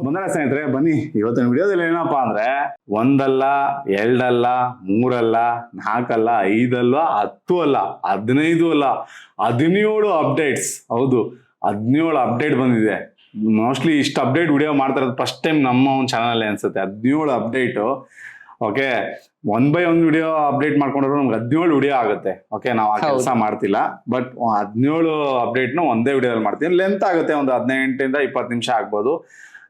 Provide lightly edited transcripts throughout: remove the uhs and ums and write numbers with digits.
ಬಂದರೆ ಸ್ನೇಹಿತರೆ ಬನ್ನಿ, ಇವತ್ತಿನ ವಿಡಿಯೋದಲ್ಲಿ ಏನಪ್ಪಾ ಅಂದ್ರೆ ಒಂದಲ್ಲ ಎರಡಲ್ಲ ಮೂರಲ್ಲ ನಾಲ್ಕಲ್ಲ ಐದಲ್ಲ 10 ಅಲ್ಲ 15 ಅಲ್ಲ 17 ಅಪ್ಡೇಟ್ಸ್. ಹೌದು, 17 ಅಪ್ಡೇಟ್ ಬಂದಿದೆ. ಮೋಸ್ಟ್ಲಿ ಇಷ್ಟು ಅಪ್ಡೇಟ್ ವಿಡಿಯೋ ಮಾಡ್ತಾ ಇರೋದು ಫಸ್ಟ್ ಟೈಮ್ ನಮ್ಮ ಒಂದು ಚಾನಲ್ ಅನ್ಸುತ್ತೆ. 17 update. Okay, 1 by 1 video update ಮಾಡ್ಕೊಂಡ್ರು ನಮ್ಗೆ 17 ವಿಡಿಯೋ ಆಗುತ್ತೆ. ಓಕೆ, ನಾವು ಆ ಕೆಲಸ ಮಾಡ್ತಿಲ್ಲ. ಬಟ್ 17 ಅಪ್ಡೇಟ್ನು ಒಂದೇ ವಿಡಿಯೋದಲ್ಲಿ ಮಾಡ್ತೀನಿ. ಲೆಂತ್ ಆಗುತ್ತೆ, ಒಂದು 18 ಇಂದ 20 ನಿಮಿಷ ಆಗ್ಬೋದು.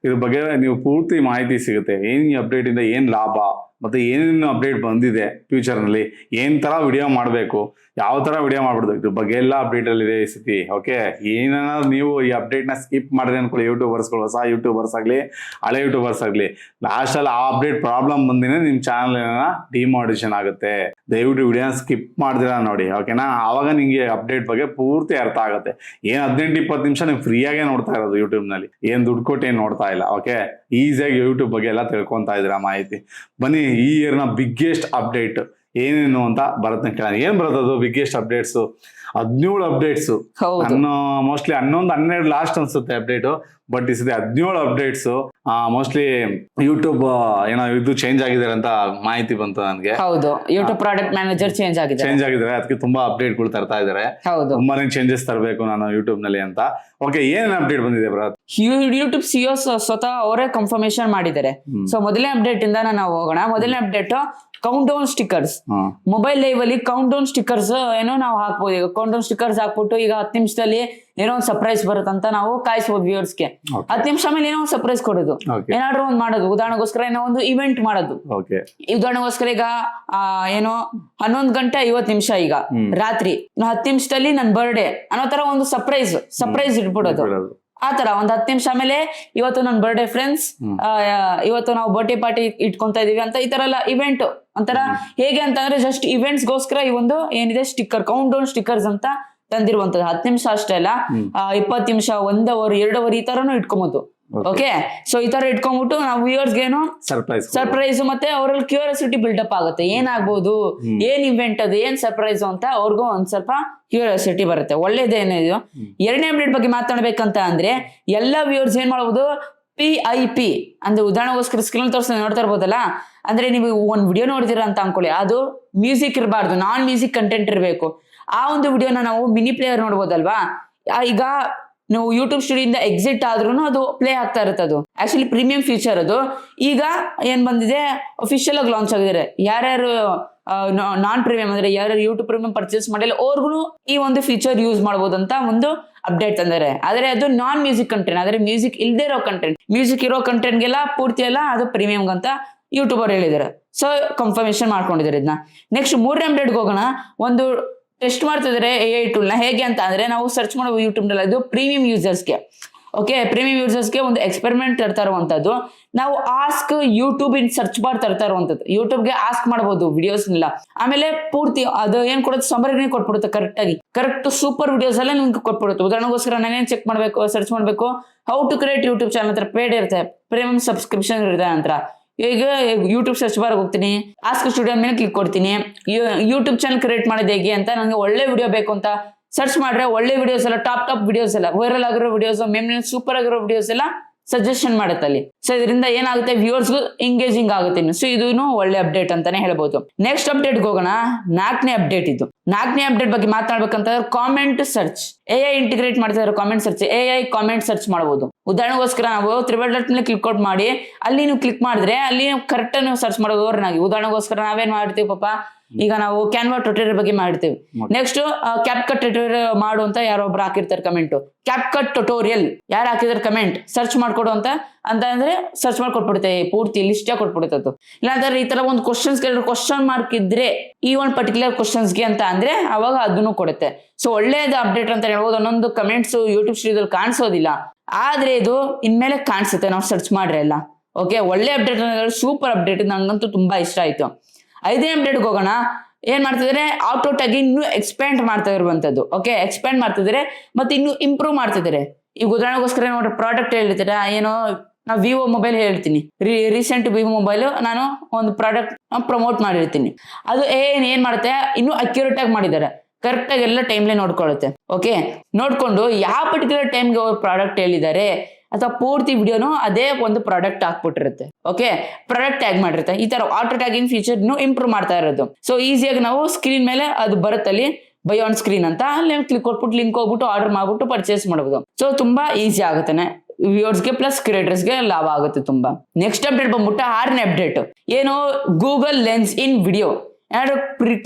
ಇದ್ರ ಬಗ್ಗೆ ನೀವು ಪೂರ್ತಿ ಮಾಹಿತಿ ಸಿಗುತ್ತೆ. ಏನ್ ಈ ಅಪ್ಡೇಟ್ ಇಂದ ಏನ್ ಲಾಭ, ಮತ್ತೆ ಏನೇನು ಅಪ್ಡೇಟ್ ಬಂದಿದೆ, ಫ್ಯೂಚರ್ ನಲ್ಲಿ ಏನ್ ತರ ವಿಡಿಯೋ ಮಾಡಬೇಕು, ಯಾವ ತರ ವಿಡಿಯೋ ಮಾಡ್ಬಿಡ್ದು, ಇದ್ರ ಬಗ್ಗೆ ಎಲ್ಲ ಅಪ್ಡೇಟ್ ಅಲ್ಲಿ ಇದೆ ಈ ಸತಿ. ಓಕೆ, ಏನಾದ್ರು ನೀವು ಈ ಅಪ್ಡೇಟ್ ನ ಸ್ಕಿಪ್ ಮಾಡಿದ್ರೆ ಅನ್ಕೊಳ್ಳಿ, ಯೂಟ್ಯೂಬರ್ಸ್ಗಳು, ಹೊಸ ಯೂಟ್ಯೂಬರ್ಸ್ ಆಗ್ಲಿ ಹಳೆ ಯೂಟ್ಯೂಬರ್ಸ್ ಆಗ್ಲಿ, ಲಾಸ್ಟ್ ಅಲ್ಲಿ ಆ ಅಪ್ಡೇಟ್ ಪ್ರಾಬ್ಲಮ್ ಬಂದಿನೇ ನಿಮ್ ಚಾನಲ್ ಡಿಮಾನಿಟೈಸೇಷನ್ ಆಗುತ್ತೆ. ದಯವಿಟ್ಟು ವಿಡಿಯೋನ ಸ್ಕಿಪ್ ಮಾಡಿದಿರಾ ನೋಡಿ, ಓಕೆನಾ? ಆವಾಗ ನಿಮ್ಗೆ ಅಪ್ಡೇಟ್ ಬಗ್ಗೆ ಪೂರ್ತಿ ಅರ್ಥ ಆಗುತ್ತೆ. ಏನ್ 18-20 ನಿಮಿಷ ನೀವು ಫ್ರೀಯಾಗೆ ನೋಡ್ತಾ ಇರೋದು ಯೂಟ್ಯೂಬ್ ನಲ್ಲಿ, ಏನ್ ದುಡ್ಡು ಕೊಟ್ಟು ಏನ್ ನೋಡ್ತಾ ಇಲ್ಲ. ಓಕೆ, ಈಸಿಯಾಗಿ ಯೂಟ್ಯೂಬ್ ಬಗ್ಗೆ ಎಲ್ಲ ತಿಳ್ಕೊಂತಾ ಇದ್ದೀರಾ ಮಾಹಿತಿ. ಬನ್ನಿ, ಈ ಇಯರ್ನ ಬಿಗ್ಗೆಸ್ಟ್ ಅಪ್ಡೇಟ್ ಏನೇನು ಅಂತ ಬರುತ್ತೆ ಕೇಳೋಣ. ಏನ್ ಬರೋದು biggest updates? 17 updates. Mostly 11, 12 last ಅನ್ಸುತ್ತೆ ಅಪ್ಡೇಟ್. ಬಟ್ ಈ ಸತಿ 17 ಅಪ್ಡೇಟ್ಸ್. ಮೋಸ್ಟ್ಲಿ ಯೂಟ್ಯೂಬ್ ಏನೋ ಇದು ಚೇಂಜ್ ಆಗಿದ್ದಾರೆ ಅಂತ ಮಾಹಿತಿ ಬಂತು ನನಗೆ. ಹೌದು, ಯೂಟ್ಯೂಬ್ ಪ್ರಾಡಕ್ಟ್ ಮ್ಯಾನೇಜರ್ ಚೇಂಜ್ ಆಗಿದ್ದಾರೆ. ಅದಕ್ಕೆ ತುಂಬಾ ಅಪ್ಡೇಟ್ಗಳು ತರ್ತಾ ಇದಾರೆ. ತುಂಬಾನೇ ಚೇಂಜಸ್ ತರಬೇಕು ನಾನು ಯೂಟ್ಯೂಬ್ ನಲ್ಲಿ ಅಂತ. ಓಕೆ, ಏನ್ ಅಪ್ಡೇಟ್ ಬಂದಿದೆ ಬ್ರದರ್? ಯೂಟ್ಯೂಬ್ ಸಿಒ ಸ್ವತಃ ಅವರೇ ಕನ್ಫರ್ಮೇಶನ್ ಮಾಡಿದ್ದಾರೆ. ಸೊ ಮೊದಲನೇ ಅಪ್ಡೇಟ್ ಇಂದ ನಾವು ಹೋಗೋಣ. ಮೊದಲನೇ update count down stickers. Mobile live ಅಲ್ಲಿ ಕೌಂಟ್ ಡೌನ್ ಸ್ಟಿಕ್ಕರ್ಸ್ ಏನೋ ನಾವು ಹಾಕ್ಬೋದು. ಈಗ ಕೌಂಟ್ ಡೌನ್ ಸ್ಟಿಕ್ಕರ್ಸ್ ಹಾಕ್ಬಿಟ್ಟು ಈಗ 10 ನಿಮಿಷದಲ್ಲಿ ಏನೋ ಒಂದು ಸರ್ಪ್ರೈಸ್ ಬರುತ್ತಂತ ನಾವು ಕಾಯಿಸ್ಬೋದು ವ್ಯೂವರ್ಸ್ಗೆ. 10 ನಿಮಿಷ ಮೇಲೆ ಏನೋ ಒಂದು ಸರ್ಪ್ರೈಸ್ ಕೊಡೋದು, ಏನಾದ್ರು ಒಂದು ಮಾಡೋದು. ಉದಾಹರಣೆಗೋಸ್ಕರ ಏನೋ ಒಂದು ಇವೆಂಟ್ ಮಾಡೋದು. ಉದಾಹರಣೆಗೋಸ್ಕರ ಈಗ ಏನೋ 11 ಗಂಟೆ 50 ನಿಮಿಷ ಈಗ ರಾತ್ರಿ 10 ನಿಮಿಷದಲ್ಲಿ ನನ್ ಬರ್ಡೇ ಅನ್ನೋ ತರ ಒಂದು ಸರ್ಪ್ರೈಸ್ ಇಟ್ಬಿಡೋದು. ಆ ತರ ಒಂದ್ 10 ನಿಮಿಷ ಆಮೇಲೆ ಇವತ್ತು ನನ್ ಬರ್ಡೇ ಫ್ರೆಂಡ್ಸ್, ಇವತ್ತು ನಾವು ಬರ್ಡೇ ಪಾರ್ಟಿ ಇಟ್ಕೊಂತ ಇದೀವಿ ಅಂತ ಈ ತರ ಎಲ್ಲ ಇವೆಂಟ್ ಒಂಥರ. ಹೇಗೆ ಅಂತಂದ್ರೆ ಜಸ್ಟ್ ಇವೆಂಟ್ಸ್ ಗೋಸ್ಕರ ಈ ಒಂದು ಏನಿದೆ ಸ್ಟಿಕ್ಕರ್, ಕೌಂಟ್ ಡೌನ್ ಸ್ಟಿಕ್ಕರ್ಸ್ ಅಂತ ತಂದಿರುವಂತದ್ದು. 10 ನಿಮಿಷ ಅಷ್ಟೇ ಅಲ್ಲ, 20 ನಿಮಿಷ, 1 hour, 2 hour ಈ ತರನು ಇಟ್ಕೊಬಹುದು. ಓಕೆ, ಸೊ ಈ ತರ ಇಟ್ಕೊಂಡ್ಬಿಟ್ಟು ನಾವು ವ್ಯೂವರ್ಸ್ಗೆ ಏನೋ ಸರ್ಪ್ರೈಸ್, ಮತ್ತೆ ಅವರಲ್ಲಿ ಕ್ಯೂರಿಯಾಸಿಟಿ ಬಿಲ್ಡಪ್ ಆಗುತ್ತೆ. ಏನಾಗ್ಬೋದು, ಏನ್ ಇವೆಂಟ್ ಅದು, ಏನ್ ಸರ್ಪ್ರೈಸ್ ಅಂತ ಅವ್ರಿಗೂ ಒಂದ್ ಸ್ವಲ್ಪ ಕ್ಯೂರಿಯಾಸಿಟಿ ಬರುತ್ತೆ. ಒಳ್ಳೇದೇನಿದೆಯೋ. ಎರಡನೇ ಅಪ್ಡೇಟ್ ಬಗ್ಗೆ ಮಾತಾಡ್ಬೇಕಂತ ಅಂದ್ರೆ ಎಲ್ಲಾ ವ್ಯೂವರ್ಸ್ ಏನ್ ಮಾಡಬಹುದು, PIP ಅಂದ್ರೆ ಉದಾಹರಣೆಗೋಸ್ಕರ ಸ್ಕ್ರೀನ್ ತೋರಿಸ್ ನೋಡ್ತಾ ಇರ್ಬೋದಲ್ಲ. ಅಂದ್ರೆ ನೀವು ಒಂದ್ ವಿಡಿಯೋ ನೋಡಿದಿರ ಅಂತ ಅನ್ಕೊಳ್ಳಿ, ಅದು ಮ್ಯೂಸಿಕ್ ಇರಬಾರ್ದು, ನಾನ್ ಮ್ಯೂಸಿಕ್ ಕಂಟೆಂಟ್ ಇರಬೇಕು. ಆ ಒಂದು ವಿಡಿಯೋನ ನಾವು ಮಿನಿ ಪ್ಲೇಯರ್ ನೋಡ್ಬೋದಲ್ವಾ. ಈಗ ನೀವು ಯೂಟ್ಯೂಬ್ ಸ್ಟುಡಿಯೋದಿಂದ ಎಕ್ಸಿಟ್ ಆದ್ರೂ ಅದು ಪ್ಲೇ ಆಗ್ತಾ ಇರುತ್ತೆ. ಅದು ಆಕ್ಚುಲಿ ಪ್ರೀಮಿಯಂ ಫೀಚರ್. ಅದು ಈಗ ಏನ್ ಬಂದಿದೆ, ಅಫಿಷಿಯಲ್ ಆಗಿ ಲಾಂಚ್ ಆಗಿದ್ದಾರೆ. ಯಾರ್ಯಾರು ನಾನ್ ಪ್ರೀಮಿಯಂ ಅಂದ್ರೆ ಯಾರ್ಯಾರು ಯೂಟ್ಯೂಬ್ ಪ್ರೀಮಿಯಂ ಪರ್ಚೇಸ್ ಮಾಡಿಲ್ಲ ಅವ್ರಿಗೂ ಈ ಒಂದು ಫೀಚರ್ ಯೂಸ್ ಮಾಡಬಹುದು ಅಂತ ಒಂದು ಅಪ್ಡೇಟ್ ತಂದರೆ. ಆದ್ರೆ ಅದು ನಾನ್ ಮ್ಯೂಸಿಕ್ ಕಂಟೆಂಟ್, ಆದ್ರೆ ಮ್ಯೂಸಿಕ್ ಇಲ್ದೇ ಇರೋ ಕಂಟೆಂಟ್, ಮ್ಯೂಸಿಕ್ ಇರೋ ಕಂಟೆಂಟ್ಗೆಲ್ಲ ಪೂರ್ತಿ ಎಲ್ಲ ಅದು ಪ್ರೀಮಿಯಂ ಅಂತ ಯೂಟ್ಯೂಬರ್ ಹೇಳಿದ್ದಾರೆ. ಸೊ ಕನ್ಫರ್ಮೇಶನ್ ಮಾಡ್ಕೊಂಡಿದ್ದಾರೆ ಇದನ್ನ. ನೆಕ್ಸ್ಟ್ 3ನೇ ಅಪ್ಡೇಟ್ಗೆ ಹೋಗೋಣ. ಒಂದು ಟೆಸ್ಟ್ ಮಾಡ್ತಿದ್ದಾರೆ AI ಟೂಲ್ ನ. ಹೇಗೆ ಅಂತ ಅಂದ್ರೆ ನಾವು ಸರ್ಚ್ ಮಾಡುವ ಯೂಟ್ಯೂಬ್ ನಲ್ಲಿ, ಅದು ಪ್ರೀಮಿಯಂ ಯೂಸರ್ಸ್ಗೆ. ಓಕೆ, ಪ್ರೀಮಿಯಂ ಯೂಸರ್ಸ್ಗೆ ಒಂದು ಎಕ್ಸ್ಪೆರಿಮೆಂಟ್ ತರ್ತಾ ಇರುವಂತದ್ದು. ನಾವು ask YouTube in search bar ತರ್ತಾ ಇರುವಂತದ್ದು. ಯೂಟ್ಯೂಬ್ಗೆ ಆಸ್ಕ್ ಮಾಡಬಹುದು ವಿಡಿಯೋಸ್ನೆಲ್ಲ. ಆಮೇಲೆ ಪೂರ್ತಿ ಅದು ಏನ್ ಕೊಡುತ್ತೆ, ಸಮರಿನೇ ಕೊಟ್ಬಿಡುತ್ತೆ. ಕರೆಕ್ಟ್ ಸೂಪರ್ ವಿಡಿಯೋಸ್ ಎಲ್ಲ ನಿಮ್ಗೆ ಕೊಟ್ಬಿಡುತ್ತೆ. ಉದಾಹರಣೆಗೋಸ್ಕರ ನಾನೇನ್ ಚೆಕ್ ಮಾಡ್ಬೇಕು, ಸರ್ಚ್ ಮಾಡ್ಬೇಕು, how to create YouTube channel ಅಂತ ಪೇಡ್ ಇರುತ್ತೆ, ಪ್ರೀಮಿಯಂ ಸಬ್ಸ್ಕ್ರಿಪ್ಷನ್ ಇರುತ್ತೆ ಅಂತ. ಈಗ ಯೂಟ್ಯೂಬ್ ಸರ್ಚ್ ಬಾರ್ ಹೋಗ್ತೀನಿ, ಆಸ್ಕ್ ಸ್ಟುಡಿಯೋ ಮೇಲೆ ಕ್ಲಿಕ್ ಕೊಡ್ತೀನಿ. ಯೂಟ್ಯೂಬ್ ಚಾನಲ್ ಕ್ರಿಯೇಟ್ ಮಾಡೋದು ಹೇಗೆ ಅಂತ, ನನಗೆ ಒಳ್ಳೆ ವಿಡಿಯೋ ಬೇಕು ಅಂತ ಸರ್ಚ್ ಮಾಡ್ರೆ ಒಳ್ಳೆ ವಿಡಿಯೋಸ್ ಎಲ್ಲ, ಟಾಪ್ ವಿಡಿಯೋಸ್ ಎಲ್ಲ, ವೈರಲ್ ಆಗಿರೋ ವಿಡಿಯೋಸ್, ಸೂಪರ್ ಆಗಿರೋ ವಿಡಿಯೋಸ್ ಎಲ್ಲ ಸಜೆಷನ್ ಮಾಡುತ್ತೆ ಅಲ್ಲಿ. ಸೊ ಇದರಿಂದ ಏನಾಗುತ್ತೆ, ವ್ಯೂವರ್ಸ್ಗೂ ಎಂಗೇಜಿಂಗ್ ಆಗುತ್ತೆ. ಸೊ ಇದು ಒಳ್ಳೆ ಅಪ್ಡೇಟ್ ಅಂತಾನೆ ಹೇಳ್ಬೋದು. ನೆಕ್ಸ್ಟ್ ಅಪ್ಡೇಟ್ ಹೋಗೋಣ. 4ನೇ ಅಪ್ಡೇಟ್ ಇದು. 4ನೇ ಅಪ್ಡೇಟ್ ಬಗ್ಗೆ ಮಾತಾಡ್ಬೇಕಂತಂದ್ರೆ ಕಾಮೆಂಟ್ ಸರ್ಚ್. AI ಇಂಟಿಗ್ರೇಟ್ ಮಾಡ್ತಿದ್ದಾರೆ comment search. AI comment search ಮಾಡಬಹುದು. ಉದಾಹರಣೆಗೋಸ್ಕರ ನಾವು ತ್ರಿಬಲ್ ಮೇಲೆ ಕ್ಲಿಕ್ ಔಟ್ ಮಾಡಿ ಅಲ್ಲಿ ನೀವು ಕ್ಲಿಕ್ ಮಾಡಿದ್ರೆ ಅಲ್ಲಿ ಕರೆಕ್ಟ್ ನೀವು ಸರ್ಚ್ ಮಾಡೋದು ಅವ್ರನ್ನಾಗಿ. ಉದಾಹರಣೆಗೋಸ್ಕರ ನಾವೇನ್ ಮಾಡ್ತೀವಿ ಪಾಪ, ಈಗ ನಾವು ಕ್ಯಾನ್ವಾ ಟ್ಯುಟೋರಿಯಲ್ ಬಗ್ಗೆ ಮಾಡ್ತೀವಿ. ನೆಕ್ಸ್ಟ್ ಕ್ಯಾಪ್ ಕಟ್ ಟ್ಯುಟೋರಿಯಲ್ ಮಾಡು ಅಂತ ಯಾರೊಬ್ರು ಹಾಕಿರ್ತಾರೆ ಕಮೆಂಟ್. ಕ್ಯಾಪ್ ಕಟ್ ಟ್ಯುಟೋರಿಯಲ್ ಯಾರು ಹಾಕಿದಾರೆ ಕಮೆಂಟ್, ಸರ್ಚ್ ಮಾಡ್ಕೊಡು ಅಂತ ಅಂದ್ರೆ ಸರ್ಚ್ ಮಾಡ್ಕೊಟ್ಬಿಡುತ್ತೆ, ಪೂರ್ತಿ ಲಿಸ್ಟ್ ಕೊಟ್ಬಿಡುತ್ತೆ. ಇಲ್ಲಾಂದ್ರೆ ಈ ತರ ಒಂದು ಕ್ವಶನ್ ಮಾರ್ಕ್ ಇದ್ರೆ ಈ ಒಂದು ಪರ್ಟಿಕ್ಯುಲರ್ ಕ್ವಶನ್ಸ್ಗೆ ಅಂತ ಅಂದ್ರೆ ಅವಾಗ ಅದನ್ನು ಕೊಡುತ್ತೆ. ಸೊ ಒಳ್ಳೇದು ಅಪ್ಡೇಟ್ ಅಂತ ಹೇಳ್ಬೋದು. ಒಂದೊಂದು ಕಮೆಂಟ್ಸ್ ಯೂಟ್ಯೂಬ್ ಸ್ಟುಡಿಯೋದಲ್ಲಿ ಕಾಣಿಸೋದಿಲ್ಲ, ಆದ್ರೆ ಇದು ಇನ್ಮೇಲೆ ಕಾಣಿಸುತ್ತೆ ನಾವು ಸರ್ಚ್ ಮಾಡ್ರೆ ಎಲ್ಲ. ಓಕೆ, ಒಳ್ಳೆ ಅಪ್ಡೇಟ್ ಅಂದ್ರೆ ಸೂಪರ್ ಅಪ್ಡೇಟ್, ನಂಗಂತೂ ತುಂಬಾ ಇಷ್ಟ ಆಯ್ತು. 5ನೇ ಅಪ್ಡೇಟ್ಗೆ ಹೋಗೋಣ. ಏನ್ ಮಾಡ್ತಿದ್ರೆ, ಆಟೋ ಟ್ಯಾಗ್ ಇನ್ನೂ ಎಕ್ಸ್ಪ್ಯಾಂಡ್ ಮಾಡ್ತಾ ಇರುವಂತದ್ದು. ಓಕೆ, ಎಕ್ಸ್ಪ್ಯಾಂಡ್ ಮಾಡ್ತಿದ್ರೆ ಮತ್ತೆ ಇನ್ನು ಇಂಪ್ರೂವ್ ಮಾಡ್ತಿದ್ದಾರೆ. ಈಗ ಉದಾಹರಣೆಗೋಸ್ಕರ ನೋಡ್ರಿ, ಪ್ರಾಡಕ್ಟ್ ಹೇಳ್ತೀರಾ, ಏನೋ ನಾವು ವಿವೋ ಮೊಬೈಲ್ ಹೇಳ್ತೀನಿ, ರೀಸೆಂಟ್ ವಿವೋ ಮೊಬೈಲ್ ನಾನು ಒಂದು ಪ್ರಾಡಕ್ಟ್ ಪ್ರಮೋಟ್ ಮಾಡಿರ್ತೀನಿ. ಅದು ಏನ್ ಮಾಡುತ್ತೆ, ಇನ್ನೂ ಅಕ್ಯುರೇಟ್ ಆಗಿ ಮಾಡಿದ್ದಾರೆ. ಕರೆಕ್ಟ್ ಆಗಿ ಎಲ್ಲ ಟೈಮ್ಲೇ ನೋಡ್ಕೊಳ್ಳುತ್ತೆ. ಓಕೆ, ನೋಡ್ಕೊಂಡು ಯಾವ ಪರ್ಟಿಕ್ಯುಲರ್ ಟೈಮ್ಗೆ ಅವ್ರು ಪ್ರಾಡಕ್ಟ್ ಹೇಳಿದ್ದಾರೆ ಅಥವಾ ಪೂರ್ತಿ ವಿಡಿಯೋನು ಅದೇ ಒಂದು ಪ್ರಾಡಕ್ಟ್ ಹಾಕ್ಬಿಟ್ಟಿರುತ್ತೆ. ಓಕೆ, ಪ್ರಾಡಕ್ಟ್ ಟ್ಯಾಗ್ ಮಾಡಿರುತ್ತೆ. ಈ ತರ ಆಟೋ ಟ್ಯಾಗಿಂಗ್ ಫೀಚರ್ ಇಂಪ್ರೂವ್ ಮಾಡ್ತಾ ಇರೋದು. ಸೊ ಈಸಿಯಾಗಿ ನಾವು ಸ್ಕ್ರೀನ್ ಮೇಲೆ ಅದು ಬರುತ್ತಲ್ಲಿ ಬೈ ಆನ್ ಸ್ಕ್ರೀನ್ ಅಂತ, ಅಲ್ಲಿ ಕ್ಲಿಕ್ ಕೊಟ್ಬಿಟ್ಟು ಲಿಂಕ್ ಹೋಗ್ಬಿಟ್ಟು ಆರ್ಡರ್ ಮಾಡ್ಬಿಟ್ಟು ಪರ್ಚೇಸ್ ಮಾಡಬಹುದು. ಸೊ ತುಂಬಾ ಈಸಿ ಆಗುತ್ತಾನೆ, ವ್ಯೂವರ್ಸ್ಗೆ ಪ್ಲಸ್ ಕ್ರಿಯೇಟರ್ಸ್ಗೆ ಲಾಭ ಆಗುತ್ತೆ ತುಂಬಾ. ನೆಕ್ಸ್ಟ್ ಅಪ್ಡೇಟ್ ಬಂದ್ಬಿಟ್ಟು 6ನೇ ಅಪ್ಡೇಟ್ ಏನು, ಗೂಗಲ್ ಲೆನ್ಸ್ ಇನ್ ವಿಡಿಯೋ. ಏನಾದ್ರು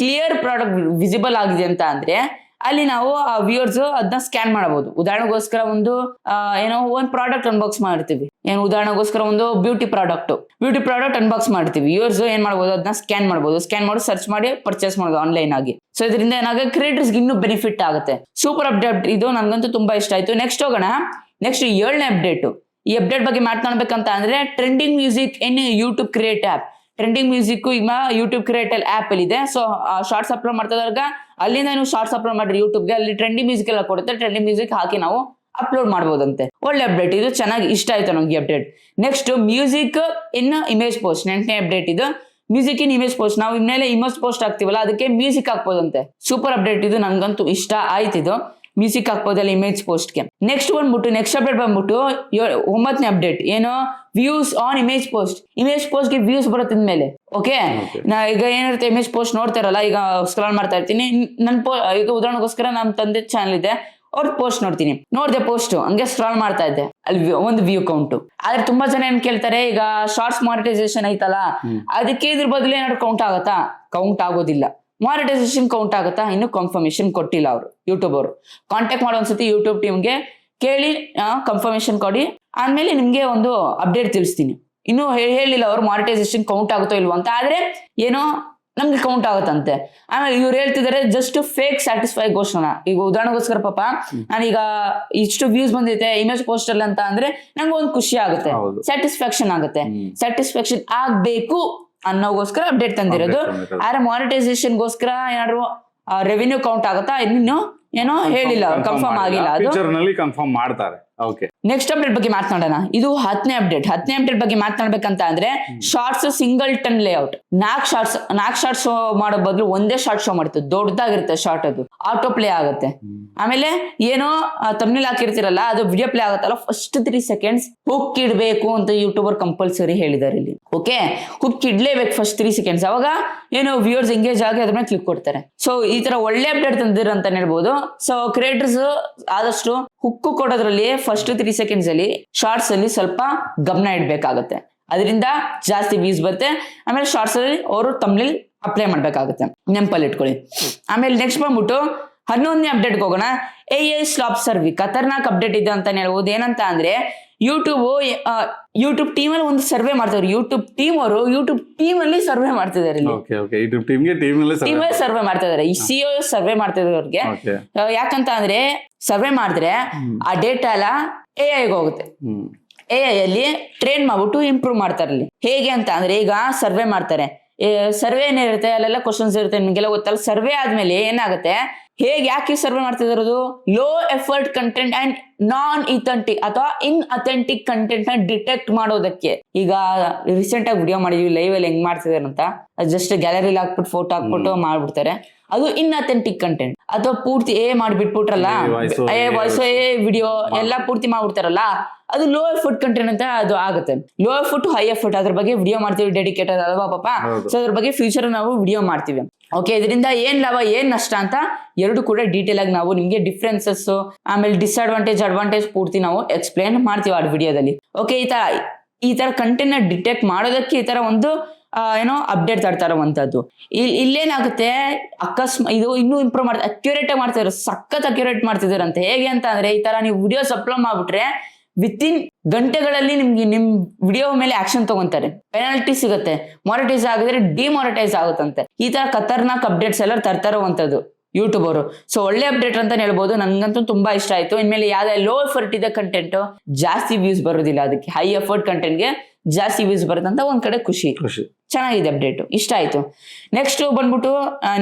ಕ್ಲಿಯರ್ ಪ್ರಾಡಕ್ಟ್ ವಿಸಿಬಲ್ ಆಗಿದೆ ಅಂತ ಅಂದ್ರೆ ಅಲ್ಲಿ ನಾವು ಆ ವ್ಯೂವರ್ಸ್ ಅದನ್ನ ಸ್ಕ್ಯಾನ್ ಮಾಡಬಹುದು. ಉದಾಹರಣೆಗೋಸ್ಕರ ಒಂದು ಒಂದು ಪ್ರಾಡಕ್ಟ್ ಅನ್ಬಾಕ್ಸ್ ಮಾಡ್ತೀವಿ, ಉದಾಹರಣೆಗೋಸ್ಕರ ಒಂದು ಬ್ಯೂಟಿ ಪ್ರಾಡಕ್ಟ್ ಅನ್ಬಾಕ್ಸ್ ಮಾಡ್ತೀವಿ. ವ್ಯೂವರ್ಸ್ ಏನ್ ಮಾಡಬಹುದು, ಅದನ್ನ ಸ್ಕ್ಯಾನ್ ಮಾಡಬಹುದು. ಸ್ಕ್ಯಾನ್ ಮಾಡಿ ಸರ್ಚ್ ಮಾಡಿ ಪರ್ಚೇಸ್ ಮಾಡೋದು ಆನ್ಲೈನ್ ಆಗಿ. ಸೊ ಇದರಿಂದ ಏನಾಗ ಕ್ರಿಯೇಟರ್ಸ್ ಇನ್ನೂ ಬೆನಿಫಿಟ್ ಆಗುತ್ತೆ. ಸೂಪರ್ ಅಪ್ಡೇಟ್ ಇದು, ನನ್ಗಂತೂ ತುಂಬಾ ಇಷ್ಟ ಆಯ್ತು. ನೆಕ್ಸ್ಟ್ ಹೋಗೋಣ. ನೆಕ್ಸ್ಟ್ 7ನೇ ಅಪ್ಡೇಟ್. ಈ ಅಪ್ಡೇಟ್ ಬಗ್ಗೆ ಮಾತನಾಡ್ಬೇಕಂತ ಅಂದ್ರೆ trending music in YouTube create app. Trending music ಈಗ ಯೂಟ್ಯೂಬ್ ಕ್ರಿಯೇಟ್ ಆಪ್ ಅಲ್ಲಿ ಇದೆ. ಸೊ ಶಾರ್ಟ್ಸ್ ಅಪ್ಲೋಡ್ ಮಾಡ್ತಿದಾಗ ಅಲ್ಲಿಂದ ನೀವು ಶಾರ್ಟ್ಸ್ ಅಪ್ಲೋಡ್ ಮಾಡ್ರಿ ಯೂಟ್ಯೂಬ್ಗೆ, ಅಲ್ಲಿ ಟ್ರೆಂಡಿಂಗ್ ಮ್ಯೂಸಿಕ್ ಎಲ್ಲ ಕೊಡುತ್ತೆ. ಟ್ರೆಂಡಿಂಗ್ ಮ್ಯೂಸಿಕ್ ಹಾಕಿ ನಾವು ಅಪ್ಲೋಡ್ ಮಾಡ್ಬೋದಂತೆ. ಒಳ್ಳೆ ಅಪ್ಡೇಟ್ ಇದು, ಚೆನ್ನಾಗಿ ಇಷ್ಟ ಆಯ್ತು ನಮ್ಗೆ update. Next music in image post. 8ನೇ ಅಪ್ಡೇಟ್ ಇದು, ಮ್ಯೂಸಿಕ್ ಇನ್ ಇಮೇಜ್ ಪೋಸ್ಟ್. ನಾವು ಇನ್ನೆಲ್ಲ ಇಮೇಜ್ ಪೋಸ್ಟ್ ಹಾಕ್ತಿವಲ್ಲ, ಅದಕ್ಕೆ ಮ್ಯೂಸಿಕ್ ಹಾಕ್ಬೋದಂತೆ. ಸೂಪರ್ ಅಪ್ಡೇಟ್ ಇದು, ನನ್ಗಂತೂ ಇಷ್ಟ ಆಯ್ತಿದು. ಮ್ಯೂಸಿಕ್ ಹಾಕ್ಬೋದಲ್ಲ ಇಮೇಜ್ ಪೋಸ್ಟ್ಗೆ. ನೆಕ್ಸ್ಟ್ ಅಪ್ಡೇಟ್ ಬಂದ್ಬಿಟ್ಟು 9ನೇ ಅಪ್ಡೇಟ್ ಏನು, views on image post. Image post ಗೆ ವ್ಯೂಸ್ ಬರುತ್ತೆ ಇನ್ಮೇಲೆ. ಓಕೆ, ನಾ ಈಗ ಏನಿರುತ್ತೆ ಇಮೇಜ್ ಪೋಸ್ಟ್ ನೋಡ್ತಾರಲ್ಲ, ಈಗ ಸ್ಕ್ರಾಲ್ ಮಾಡ್ತಾ ಇರ್ತೀನಿ, ಈಗ ಉದಾಹರಣೆಗೋಸ್ಕರ ನಮ್ಮ ತಂದೆ ಚಾನಲ್ ಇದೆ, ಅವ್ರ ಪೋಸ್ಟ್ ನೋಡಿದೆ ಪೋಸ್ಟ್ ಹಂಗೆ ಸ್ಕ್ರಾಲ್ ಮಾಡ್ತಾ ಇದ್ದೆ, ಅಲ್ಲಿ ಒಂದು ವ್ಯೂ ಕೌಂಟ್. ಆದ್ರೆ ತುಂಬಾ ಜನ ಏನ್ ಕೇಳ್ತಾರೆ, ಈಗ ಶಾರ್ಟ್ಸ್ ಮಾನಿಟೈಸೇಷನ್ ಐತಲ್ಲ, ಅದಕ್ಕೆ ಇದ್ರ ಬದಲು ಏನಾದ್ರು ಕೌಂಟ್ ಆಗತ್ತಾ? ಕೌಂಟ್ ಆಗೋದಿಲ್ಲ. ಮಾನಿಟೈಸೇಷನ್ ಕೌಂಟ್ ಆಗುತ್ತಾ? ಇನ್ನು ಕನ್ಫರ್ಮೇಶನ್ ಕೊಟ್ಟಿಲ್ಲ ಅವರು, ಯೂಟ್ಯೂಬ್ ಅವರು. ಕಾಂಟ್ಯಾಕ್ಟ್ ಮಾಡೋ ಒಂದ್ಸತಿ ಯೂಟ್ಯೂಬ್ ಟೀಮ್ಗೆ ಕೇಳಿ ಕನ್ಫರ್ಮೇಶನ್ ಕೊಡಿ, ಆದ್ಮೇಲೆ ನಿಮ್ಗೆ ಒಂದು ಅಪ್ಡೇಟ್ ತಿಳಿಸ್ತೀನಿ. ಇನ್ನು ಹೇಳಿಲ್ಲ ಅವರು ಮಾನಿಟೈಸೇಷನ್ ಕೌಂಟ್ ಆಗುತ್ತೋ ಇಲ್ವೋ ಅಂತ, ಆದ್ರೆ ಏನೋ ನಮ್ಗೆ ಕೌಂಟ್ ಆಗುತ್ತಂತೆ. ಆಮೇಲೆ ಇವ್ರು ಹೇಳ್ತಿದ್ದಾರೆ ಜಸ್ಟ್ ಫೇಕ್ ಸ್ಯಾಟಿಸ್ಫೈ ಘೋಷಣ. ಈಗ ಉದಾಹರಣೆಗೋಸ್ಕರ ಪಾಪ ನಾನೀಗ ಇಷ್ಟು ವ್ಯೂಸ್ ಬಂದೈತೆ ಇಮೇಜ್ ಪೋಸ್ಟರ್ ಅಂತ ಅಂದ್ರೆ ನಂಗೆ ಒಂದು ಖುಷಿ ಆಗುತ್ತೆ, ಸ್ಯಾಟಿಸ್ಫ್ಯಾಕ್ಷನ್ ಆಗುತ್ತೆ. ಸ್ಯಾಟಿಸ್ಫ್ಯಾಕ್ಷನ್ ಆಗ್ಬೇಕು ಅನ್ನೋಗೋಸ್ಕರ ಅಪ್ಡೇಟ್ ತಂದಿರೋದು. ಆದ್ರೆ ಮಾನಿಟೈಸೇಷನ್ ಗೋಸ್ಕರ ಏನಾದ್ರು ರೆವಿನ್ಯೂ ಕೌಂಟ್ ಆಗುತ್ತಾ ಇನ್ನೂ ಏನೋ ಹೇಳಿಲ್ಲ, ಕನ್ಫರ್ಮ್ ಆಗಿಲ್ಲ. ಅದು ಕನ್ಫರ್ಮ್ ಮಾಡ್ತಾರೆ. ಓಕೆ, ನೆಕ್ಸ್ಟ್ ಅಪ್ಡೇಟ್ ಬಗ್ಗೆ ಮಾತನಾಡೋಣ. ಇದು 10ನೇ ಅಪ್ಡೇಟ್ ಬಗ್ಗೆ ಮಾತನಾಡ್ಬೇಕಂತ ಅಂದ್ರೆ shorts single ton layout. 4 shorts ಮಾಡೋ ಬದಲು ಒಂದೇ ಶಾರ್ಟ್ ಶೋ ಮಾಡುತ್ತೆ, ದೊಡ್ಡದಾಗಿರುತ್ತೆ ಶಾರ್ಟ್, ಅದು ಆಟೋ ಪ್ಲೇ ಆಗುತ್ತೆ. ಆಮೇಲೆ ಏನೋ ತಮ್ನಿಲ್ ಹಾಕಿರ್ತಿರಲ್ಲ, ಅದು ವಿಡಿಯೋ ಪ್ಲೇ ಆಗುತ್ತಲ್ಲ, ಫಸ್ಟ್ 3 ಸೆಕೆಂಡ್ಸ್ ಹುಕ್ ಇಡ್ಬೇಕು ಅಂತ ಯೂಟ್ಯೂಬರ್ ಕಂಪಲ್ಸರಿ ಹೇಳಿದಾರೆ ಇಲ್ಲಿ. ಓಕೆ, ಹುಕ್ ಇಡ್ಲೇಬೇಕು ಫಸ್ಟ್ 3 ಸೆಕೆಂಡ್ಸ್, ಅವಾಗ ಏನೋ ವ್ಯೂವರ್ಸ್ ಎಂಗೇಜ್ ಆಗಿ ಅದ್ರ ಮೇಲೆ ಕ್ಲಿಕ್ ಕೊಡ್ತಾರೆ. ಸೊ ಈ ತರ ಒಳ್ಳೆ ಅಪ್ಡೇಟ್ ತಂದಿರ ಅಂತ ಹೇಳ್ಬೋದು. ಸೊ ಕ್ರಿಯೇಟರ್ಸ್ ಆದಷ್ಟು ಹುಕ್ಕು ಕೊಡೋದ್ರಲ್ಲಿ ಫಸ್ಟ್ 3 ಸೆಕೆಂಡ್ಸ್ ಅಲ್ಲಿ ಶಾರ್ಟ್ಸ್ ಅಲ್ಲಿ ಸ್ವಲ್ಪ ಗಮನ ಇಡ್ಬೇಕಾಗತ್ತೆ, ಅದರಿಂದ ಜಾಸ್ತಿ ವ್ಯೂಸ್ ಬರುತ್ತೆ. ಆಮೇಲೆ ಶಾರ್ಟ್ಸ್ ಅಲ್ಲಿ ಅವರು ತಮ್ನಿಲ್ ಅಪ್ಲೈ ಮಾಡ್ಬೇಕಾಗುತ್ತೆ, ನೆನಪಲ್ಲಿ ಇಟ್ಕೊಳ್ಳಿ. ಆಮೇಲೆ ನೆಕ್ಸ್ಟ್ ಬಂದ್ಬಿಟ್ಟು 11ನೇ ಅಪ್ಡೇಟ್ಗೆ ಹೋಗೋಣ. AI ಸ್ಲಾಪ್ ಸರ್ವಿ ಖತರ್ನಾಕ್ ಅಪ್ಡೇಟ್ ಇದೆ ಅಂತ ಹೇಳ್ಬೋದು. ಏನಂತ ಅಂದ್ರೆ ಯೂಟ್ಯೂಬ್ ಟೀಮ್ ಅಲ್ಲಿ ಒಂದು ಸರ್ವೆ ಮಾಡ್ತಾರೆ. ಯೂಟ್ಯೂಬ್ ಟೀಮ್ ಅಲ್ಲಿ ಸರ್ವೆ ಮಾಡ್ತಿದ್ದಾರೆ, ಸರ್ವೆ ಮಾಡ್ತಾ ಇದಾರೆ. ಈ CEO ಸರ್ವೆ ಮಾಡ್ತಿದ್ದಾರೆ ಅವ್ರಿಗೆ. ಯಾಕಂತ ಅಂದ್ರೆ ಸರ್ವೆ ಮಾಡಿದ್ರೆ ಆ ಡೇಟಾ ಎಲ್ಲ AI ಹೋಗುತ್ತೆ. AI ಅಲ್ಲಿ ಟ್ರೈನ್ ಮಾಡ್ಬಿಟ್ಟು ಇಂಪ್ರೂವ್ ಮಾಡ್ತಾರೆ. ಹೇಗೆ ಅಂತ ಅಂದ್ರೆ ಈಗ ಸರ್ವೆ ಮಾಡ್ತಾರೆ, ಸರ್ವೆ ಏನಿರುತ್ತೆ ಅಲ್ಲೆಲ್ಲ ಕ್ವಶನ್ಸ್ ಇರುತ್ತೆ, ನಿಮ್ಗೆಲ್ಲ ಗೊತ್ತಲ್ಲ. ಸರ್ವೆ ಆದ್ಮೇಲೆ ಏನಾಗುತ್ತೆ, ಯಾಕೆ ಸರ್ವೆ ಮಾಡ್ತಿರೋದು, low effort content and non authentic ಅಥವಾ ಇನ್ಅಥೆಂಟಿಕ್ ಕಂಟೆಂಟ್ ನ ಡಿಟೆಕ್ಟ್ ಮಾಡೋದಕ್ಕೆ. ಈಗ ರೀಸೆಂಟ್ ಆಗಿ ವಿಡಿಯೋ ಮಾಡಿದ್ವಿ ಲೈವ್ ಅಲ್ಲಿ ಹೆಂಗ್ ಮಾಡ್ತಿದಾರೆ ಅಂತ, ಜಸ್ಟ್ ಗ್ಯಾಲರಿಲಿ ಹಾಕ್ಬಿಟ್ಟು ಫೋಟೋ ಹಾಕ್ಬಿಟ್ಟು ಮಾಡ್ಬಿಡ್ತಾರೆ, ಅದು ಇನ್ಅಥೆಂಟಿಕ್ ಕಂಟೆಂಟ್. ಅಥವಾ ಪೂರ್ತಿ ಮಾಡ್ಬಿಟ್ಬಿಟ್ರಲ್ಲ, ವಾಯ್ಸ್ ವಿಡಿಯೋ ಎಲ್ಲ ಪೂರ್ತಿ ಮಾಡ್ಬಿಡ್ತಾರಲ್ಲ, ಅದು ಲೋ ಎಫರ್ಟ್ ಕಂಟೆಂಟ್ ಅಂತ ಅದು ಆಗುತ್ತೆ. ಲೋ ಎಫರ್ಟ್ ಹೈ ಎಫರ್ಟ್ ಅದ್ರ ಬಗ್ಗೆ ವಿಡಿಯೋ ಮಾಡ್ತೀವಿ, ಡೆಡಿಕೇಟೆಡ್ ಅಲ್ವಾ ಪಾಪ. ಸೊ ಅದ್ರ ಬಗ್ಗೆ ಫ್ಯೂಚರ್ ನಾವು ವಿಡಿಯೋ ಮಾಡ್ತೀವಿ. ಓಕೆ, ಇದರಿಂದ ಏನ್ ಲಾಭ ಏನ್ ನಷ್ಟ ಅಂತ ಎರಡು ಕೂಡ ಡೀಟೇಲ್ ಆಗಿ ನಾವು ನಿಮ್ಗೆ ಡಿಫ್ರೆನ್ಸಸ್ ಆಮೇಲೆ ಅಡ್ವಾಂಟೇಜ್ ಪೂರ್ತಿ ನಾವು ಎಕ್ಸ್ಪ್ಲೇನ್ ಮಾಡ್ತೀವಿ ಆ ವಿಡಿಯೋದಲ್ಲಿ. ಓಕೆ, ಈ ತರ ಕಂಟೆಂಟ್ ನ ಡಿಟೆಕ್ಟ್ ಮಾಡೋದಕ್ಕೆ ಈ ತರ ಒಂದು ಅಪ್ಡೇಟ್ ತರ್ತಾರಂತದ್ದು. ಇಲ್ಲೇನಾಗುತ್ತೆ, ಇದು ಇನ್ನೂ ಇಂಪ್ರೂವ್ ಮಾಡ್ತಾರೆ, ಅಕ್ಯುರೇಟ್ ಆಗಿ ಮಾಡ್ತಿದ್ರು, ಸಖತ್ ಅಕ್ಯುರೇಟ್ ಮಾಡ್ತಿದಾರಂತೆ. ಹೇಗೆ ಅಂತ ಅಂದ್ರೆ ಈ ತರ ನೀವು ವಿಡಿಯೋಸ್ ಅಪ್ಲೋಡ್ ಮಾಡ್ಬಿಟ್ರೆ ವಿತಿನ್ ಗಂಟೆಗಳಲ್ಲಿ ನಿಮ್ ವಿಡಿಯೋ ಮೇಲೆ ಆಕ್ಷನ್ ತಗೊಂತಾರೆ, ಪೆನಾಲ್ಟಿ ಸಿಗುತ್ತೆ, ಮಾನಿಟೈಸ್ ಆಗಿದ್ರೆ ಡಿಮಾನಿಟೈಸ್ ಆಗುತ್ತಂತೆ. ಈ ತರ ಖತರ್ನಾಕ್ ಅಪ್ಡೇಟ್ಸ್ ಎಲ್ಲ ತರ್ತಾರಂತದ್ದು ಯೂಟ್ಯೂಬ್ ಅವರು. ಸೊ ಒಳ್ಳೆ ಅಪ್ಡೇಟ್ ಅಂತ ಹೇಳ್ಬೋದು, ನನ್ಗಂತೂ ತುಂಬಾ ಇಷ್ಟ ಆಯ್ತು. ಇನ್ಮೇಲೆ ಯಾವ್ದೇ ಲೋ ಎಫರ್ಟ್ ಇದೆ ಕಂಟೆಂಟ್ ಜಾಸ್ತಿ ವ್ಯೂಸ್ ಬರೋದಿಲ್ಲ, ಅದಕ್ಕೆ ಹೈ ಎಫರ್ಟ್ ಕಂಟೆಂಟ್ಗೆ ಜಾಸ್ತಿ ವ್ಯೂಸ್ ಬರುತ್ತಂತ ಒಂದ್ ಕಡೆ ಖುಷಿ. ಚೆನ್ನಾಗಿದೆ ಅಪ್ಡೇಟ್, ಇಷ್ಟ ಆಯ್ತು. ನೆಕ್ಸ್ಟ್ ಬಂದ್ಬಿಟ್ಟು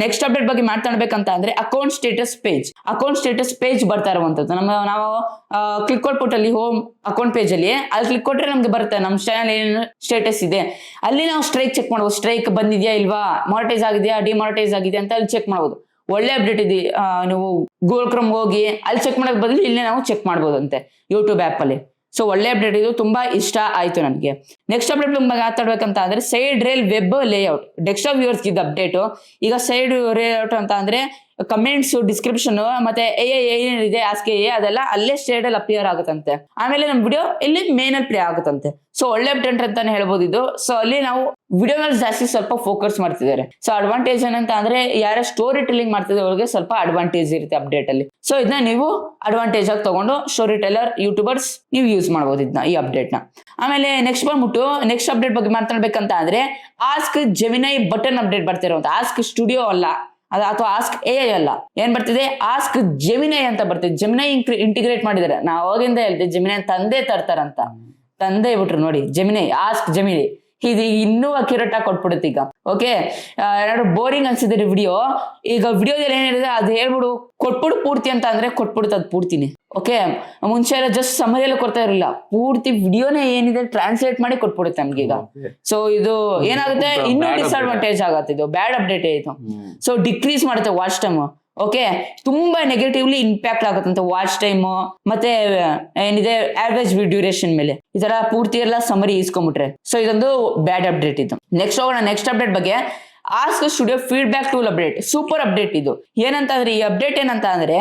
ನೆಕ್ಸ್ಟ್ ಅಪ್ಡೇಟ್ ಬಗ್ಗೆ ಮಾತಾಡ್ಬೇಕಂತ ಅಂದ್ರೆ ಅಕೌಂಟ್ ಸ್ಟೇಟಸ್ ಪೇಜ್ ಬರ್ತಾ ಇರುವಂತದ್ದು. ನಾವು ಕ್ಲಿಕ್ ಕೊಟ್ಬಿಟ್ಟಲ್ಲಿ ಹೋಮ್ ಅಕೌಂಟ್ ಪೇಜ್ ಅಲ್ಲಿ ಕ್ಲಿಕ್ ಕೊಟ್ರೆ ನಮ್ಗೆ ಬರುತ್ತೆ ನಮ್ಮ ಚಾನಲ್ ಏನು ಸ್ಟೇಟಸ್ ಇದೆ. ಅಲ್ಲಿ ನಾವು ಸ್ಟ್ರೈಕ್ ಚೆಕ್ ಮಾಡ್ಬೋದು, ಸ್ಟ್ರೈಕ್ ಬಂದಿದ್ಯಾ ಇಲ್ವಾ, ಮಾನಿಟೈಸ್ ಆಗಿದೆಯಾ ಡಿಮಾನಿಟೈಸ್ ಆಗಿದೆ ಅಂತ ಅಲ್ಲಿ ಚೆಕ್ ಮಾಡ್ಬೋದು. ಒಳ್ಳೆ ಅಪ್ಡೇಟ್ ಇದೆ. ನೀವು ಗೂಗಲ್ ಕ್ರೋಮ್ ಹೋಗಿ ಅಲ್ಲಿ ಚೆಕ್ ಮಾಡೋದ್ ಬದಲು ಇಲ್ಲೇ ನಾವು ಚೆಕ್ ಮಾಡ್ಬೋದಂತೆ ಯೂಟ್ಯೂಬ್ ಆಪ್ ಅಲ್ಲಿ. ಸೊ ಒಳ್ಳೆ ಅಪ್ಡೇಟ್ ಇದು, ತುಂಬಾ ಇಷ್ಟ ಆಯ್ತು ನನಗೆ. ನೆಕ್ಸ್ಟ್ ಅಪ್ಡೇಟ್ ಮಾತಾಡ್ಬೇಕಂತ ಅಂದ್ರೆ side rail web layout desktop viewers ಇದು ಅಪ್ಡೇಟ್. ಈಗ ಸೈಡ್ ಲೇಔಟ್ ಅಂತ ಅಂದ್ರೆ ಕಮೆಂಟ್ಸ್, ಡಿಸ್ಕ್ರಿಪ್ಷನ್ ಮತ್ತೆ ಏನಿದೆ ಆಸ್ಕೆ ಅದೆಲ್ಲ ಅಲ್ಲೇ ಸ್ಟೇಡ್ ಅಲ್ಲಿ ಅಪಿಯರ್ ಆಗುತ್ತಂತೆ. ಆಮೇಲೆ ನಮ್ ವಿಡಿಯೋ ಇಲ್ಲಿ ಮೇನ್ ಅಲ್ಲಿ ಪ್ಲೇ ಆಗುತ್ತಂತೆ. ಸೊ ಒಳ್ಳೆ ಅಪ್ಡೇಟ್ ಅಂತಾನೆ ಹೇಳ್ಬೋದು ಇದು. ಸೊ ಅಲ್ಲಿ ನಾವು ವಿಡಿಯೋ ಮೇಲೆ ಜಾಸ್ತಿ ಸ್ವಲ್ಪ ಫೋಕಸ್ ಮಾಡ್ತಿದ್ದಾರೆ. ಸೊ ಅಡ್ವಾಂಟೇಜ್ ಏನಂತ ಅಂದ್ರೆ ಯಾರ ಸ್ಟೋರಿ ಟೆಲ್ಲಿಂಗ್ ಮಾಡ್ತಿದ್ರೆ ಅವ್ರಿಗೆ ಸ್ವಲ್ಪ ಅಡ್ವಾಂಟೇಜ್ ಇರುತ್ತೆ ಅಪ್ಡೇಟ್ ಅಲ್ಲಿ. ಸೊ ಇದನ್ನ ನೀವು ಅಡ್ವಾಂಟೇಜ್ ಆಗಿ ತಗೊಂಡು ಸ್ಟೋರಿ ಟೆಲ್ಲರ್ ಯೂಟ್ಯೂಬರ್ಸ್ ನೀವು ಯೂಸ್ ಮಾಡ್ಬೋದು ಇದನ್ನ, ಈ ಅಪ್ಡೇಟ್ ನ. ಆಮೇಲೆ ನೆಕ್ಸ್ಟ್ ಬಂದ್ಬಿಟ್ಟು ನೆಕ್ಸ್ಟ್ ಅಪ್ಡೇಟ್ ಬಗ್ಗೆ ಮಾತಾಡ್ಬೇಕಂತ ಅಂದ್ರೆ ಆಸ್ಕ್ ಜೆಮಿನೈ ಬಟನ್ ಅಪ್ಡೇಟ್ ಬರ್ತಿರೋಂತ. ಆಸ್ಕ್ ಸ್ಟುಡಿಯೋ ಅಲ್ಲ ಅಥವಾ ಆಸ್ಕ್ AI ಅಲ್ಲ, ಏನ್ ಬರ್ತಿದೆ ಆಸ್ಕ್ ಜೆಮಿನೈ ಅಂತ ಬರ್ತಿದೆ. ಜೆಮಿನೈ ಇಂಟಿಗ್ರೇಟ್ ಮಾಡಿದ್ದಾರೆ. ನಾವು ಅವಾಗಿಂದ ಹೇಳ್ತೀವಿ ಜೆಮಿನೈ ತಂದೆ ತರ್ತಾರಂತ, ತಂದೆ ಬಿಟ್ರು ನೋಡಿ ಜೆಮಿನೈ, ಆಸ್ಕ್ ಜೆಮಿನೈ. ಇದು ಇನ್ನೂ ಅಕ್ಯುರೇಟ್ ಆಗಿ ಕೊಟ್ಬಿಡುತ್ತೆ ಈಗ. ಓಕೆ, ಏನಾದ್ರು ಬೋರಿಂಗ್ ಅನ್ಸಿದ್ರೆ ವಿಡಿಯೋ, ಈಗ ವಿಡಿಯೋದಲ್ಲಿ ಏನಿದೆ ಅದು ಹೇಳ್ಬಿಡು ಕೊಟ್ಬಿಡು ಪೂರ್ತಿ ಅಂತ ಅಂದ್ರೆ ಕೊಟ್ಬಿಡುತ್ತೆ ಅದು ಪೂರ್ತಿನಿ. ಓಕೆ, ಮುಂಚೆ ಎಲ್ಲ ಜಸ್ಟ್ ಸಮಯದಲ್ಲಿ ಕೊಡ್ತಾ ಇರಲಿಲ್ಲ, ಪೂರ್ತಿ ವಿಡಿಯೋನೇ ಏನಿದೆ ಟ್ರಾನ್ಸ್ಲೇಟ್ ಮಾಡಿ ಕೊಟ್ಬಿಡುತ್ತೆ ನಮ್ಗೆ ಈಗ. ಸೊ ಇದು ಏನಾಗುತ್ತೆ, ಇನ್ನೂ ಡಿಸ್ಅಡ್ವಾಂಟೇಜ್ ಆಗತ್ತೆ, ಇದು ಬ್ಯಾಡ್ ಅಪ್ಡೇಟ್ ಇದು. ಸೊ ಡಿಕ್ರೀಸ್ ಮಾಡುತ್ತೆ ವಾಚ್ ಟೈಮ್. ಓಕೆ, ತುಂಬಾ ನೆಗೆಟಿವ್ಲಿ ಇಂಪ್ಯಾಕ್ಟ್ ಆಗುತ್ತಂತ ವಾಚ್ ಟೈಮ್ ಮತ್ತೆ ಏನಿದೆ ಆವರೇಜ್ ಡ್ಯೂರೇಷನ್ ಮೇಲೆ. ಈ ತರ ಪೂರ್ತಿ ಎಲ್ಲ ಸಮರಿ ಇಸ್ಕೊಂಡ್ಬಿಟ್ರೆ. ಸೊ ಇದೊಂದು ಬ್ಯಾಡ್ ಅಪ್ಡೇಟ್ ಇದು. ನೆಕ್ಸ್ಟ್ ಹೋಗೋಣ ನೆಕ್ಸ್ಟ್ ಅಪ್ಡೇಟ್ ಬಗ್ಗೆ. Ask studio feedback tool update, super update ಇದು. ಏನಂತ ಅಂದ್ರೆ ಈ ಅಪ್ಡೇಟ್ ಏನಂತ ಅಂದ್ರೆ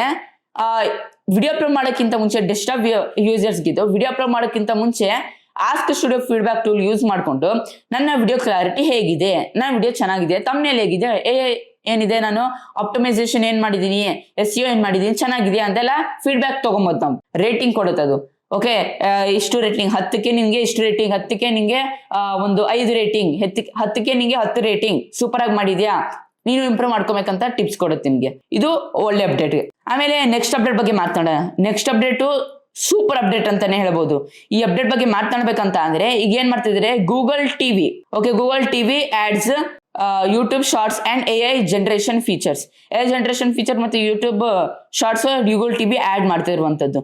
ವಿಡಿಯೋ ಅಪ್ಲೋಡ್ ಮಾಡೋಕ್ಕಿಂತ ಮುಂಚೆ ಡೆಸ್ಕ್ಟಾಪ್ ಯೂಸರ್ಸ್ ಗಿದ್ದು ವಿಡಿಯೋ ಅಪ್ಲೋಡ್ ಮಾಡೋಕ್ಕಿಂತ ಮುಂಚೆ ask studio feedback tool use ಮಾಡ್ಕೊಂಡು ನನ್ನ ವಿಡಿಯೋ ಕ್ಲಾರಿಟಿ ಹೇಗಿದೆ, ನನ್ನ ವಿಡಿಯೋ ಚೆನ್ನಾಗಿದೆ, ತಮ್ನೇಲ್ ಹೇಗಿದೆ, ಏನಿದೆ ನಾನು ಆಪ್ಟಿಮೈಸೇಷನ್ ಏನ್ ಮಾಡಿದೀನಿ, SEO ಏನ್ ಮಾಡಿದೀನಿ, ಚೆನ್ನಾಗಿದೆಯಾ ಅಂತೆಲ್ಲ ಫೀಡ್ಬ್ಯಾಕ್ ತಗೊಂಬೋದು ನಾವು. ರೇಟಿಂಗ್ ಕೊಡುತ್ತೆ ಅದು. ಓಕೆ, ಇಷ್ಟು ರೇಟಿಂಗ್ 10ಕ್ಕೆ ನಿನ್ಗೆ ಇಷ್ಟು ರೇಟಿಂಗ್, 10ಕ್ಕೆ ನಿಂಗೆ ಒಂದು 5 ರೇಟಿಂಗ್, 10ಕ್ಕೆ ನಿಂಗೆ 10 ರೇಟಿಂಗ್, ಸೂಪರ್ ಆಗಿ ಮಾಡಿದ್ಯಾ, ನೀನು ಇಂಪ್ರೂವ್ ಮಾಡ್ಕೋಬೇಕಂತ ಟಿಪ್ಸ್ ಕೊಡುತ್ತೆ ನಿಮ್ಗೆ. ಇದು ಒಳ್ಳೆ ಅಪ್ಡೇಟ್. ಆಮೇಲೆ ನೆಕ್ಸ್ಟ್ ಅಪ್ಡೇಟ್ ಬಗ್ಗೆ ಮಾತನಾಡೋಣ. ನೆಕ್ಸ್ಟ್ ಅಪ್ಡೇಟು ಸೂಪರ್ ಅಪ್ಡೇಟ್ ಅಂತಾನೆ ಹೇಳ್ಬೋದು. ಈ ಅಪ್ಡೇಟ್ ಬಗ್ಗೆ ಮಾತನಾಡ್ಬೇಕಂತ ಅಂದ್ರೆ ಈಗ ಏನ್ ಮಾಡ್ತಿದ್ರೆ Google TV. Okay, Google TV ads YouTube shorts and AI generation features. AI generation feature ಮತ್ತೆ YouTube shorts Google TV add ಮಾಡ್ತಿರುವಂತದ್ದು.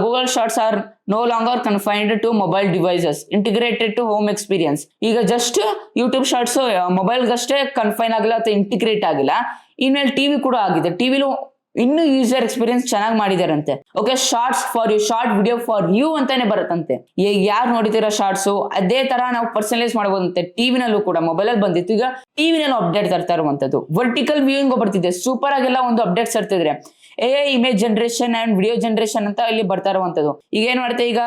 Google shorts are no longer confined to mobile devices integrated to home experience. ಈಗ just YouTube shorts ಮೊಬೈಲ್ಗಷ್ಟೇ confine ಆಗಿಲ್ಲ ಅಥವಾ integrate ಆಗಿಲ್ಲ, ಇನ್ಮೇಲೆ TV ಕೂಡ ಆಗಿದೆ. ಟಿವಿಲು ಇನ್ನು ಯೂಸರ್ ಎಕ್ಸ್ಪೀರಿಯನ್ಸ್ ಚೆನ್ನಾಗಿ ಮಾಡಿದಾರಂತೆ. Okay, shorts for you, short video for you ಅಂತಾನೆ ಬರುತ್ತಂತೆ. ಈಗ ಯಾರು ನೋಡಿದಿರೋ ಶಾರ್ಟ್ಸ್ ಅದೇ ತರ ನಾವು ಪರ್ಸನಲೈಸ್ ಮಾಡಬಹುದಂತೆ. ಟಿವಿನಲ್ಲೂ ಕೂಡ ಮೊಬೈಲ್ ಅಲ್ಲಿ ಬಂದಿತ್ತು, ಈಗ ಟಿವಿನಲ್ಲೂ ಅಪ್ಡೇಟ್ ತರ್ತಾ ಇರುವಂತದ್ದು. ವರ್ಟಿಕಲ್ ವ್ಯೂಯಿಂಗ್ ಬರ್ತಿದೆ, ಸೂಪರ್ ಆಗೆಲ್ಲ ಒಂದು ಅಪ್ಡೇಟ್ಸ್ ತರ್ತಿದ್ರೆ. AI image generation and video generation ಅಂತ ಇಲ್ಲಿ ಬರ್ತಾ ಇರುವಂತದ್ದು. ಈಗ ಏನ್ ಮಾಡುತ್ತೆ, ಈಗ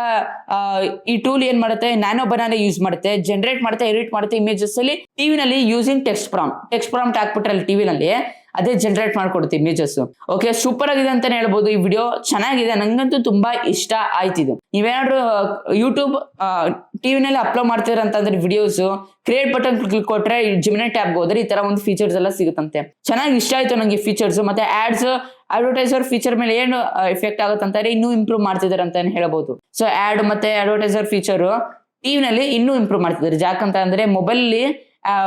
ಈ ಟೂಲ್ ಏನ್ ಮಾಡುತ್ತೆ, ನ್ಯಾನೋ ಬನಾನೆ ಯೂಸ್ ಮಾಡುತ್ತೆ, ಜನರೇಟ್ ಮಾಡುತ್ತೆ, ಎಡಿಟ್ ಮಾಡುತ್ತೆ ಇಮೇಜಸ್ ಅಲ್ಲಿ. ಟಿವಿನಲ್ಲಿ ಯೂಸಿಂಗ್ ಟೆಕ್ಸ್ಟ್ ಪ್ರಾಂಪ್ಟ್ ಹಾಕ್ಬಿಟ್ರೆ ಅಲ್ಲಿ ಟಿವಿನಲ್ಲಿ ಅದೇ ಜನರೇಟ್ ಮಾಡ್ಕೊಡುತ್ತೆ ಇಮೇಜಸ್. ಓಕೆ, ಸೂಪರ್ ಆಗಿದೆ ಅಂತಾನೆ ಹೇಳ್ಬೋದು. ಈ ವಿಡಿಯೋ ಚೆನ್ನಾಗಿದೆ, ನಂಗಂತೂ ತುಂಬಾ ಇಷ್ಟ ಆಯ್ತಿದ್ದು. ನೀವೇನಾದ್ರು ಯೂಟ್ಯೂಬ್ ಟಿವಿನಲ್ಲಿ ಅಪ್ಲೋಡ್ ಮಾಡ್ತೀರಂತಂದ್ರೆ ವಿಡಿಯೋಸ್ ಕ್ರಿಯೇಟ್ ಬಟನ್ ಕ್ಲಿಕ್ ಕೊಟ್ರೆ ಜಿಮಿನೈ ಟ್ಯಾಬ್ಗೆ ಹೋದ್ರೆ ಈ ತರ ಒಂದು ಫೀಚರ್ಸ್ ಎಲ್ಲ ಸಿಗುತ್ತಂತೆ. ಚೆನ್ನಾಗಿ ಇಷ್ಟ ಆಯ್ತು ನಂಗೆ ಫೀಚರ್ಸ್. ಮತ್ತೆ ಆಡ್ಸ್ ಅಡ್ವರ್ಟೈಸರ್ ಫೀಚರ್ ಮೇಲೆ ಏನು ಎಫೆಕ್ಟ್ ಆಗುತ್ತೆ ಅಂತಾರೆ, ಇನ್ನೂ ಇಂಪ್ರೂವ್ ಮಾಡ್ತಿದ್ದಾರೆ ಅಂತಾನೆ ಹೇಳ್ಬೋದು. ಸೊ ಆಡ್ ಮತ್ತೆ ಅಡ್ವರ್ಟೈಸರ್ ಫೀಚರ್ ಟಿವಿನಲ್ಲಿ ಇನ್ನೂ ಇಂಪ್ರೂವ್ ಮಾಡ್ತಿದ್ದಾರೆ. ಯಾಕಂತ ಅಂದ್ರೆ ಮೊಬೈಲ್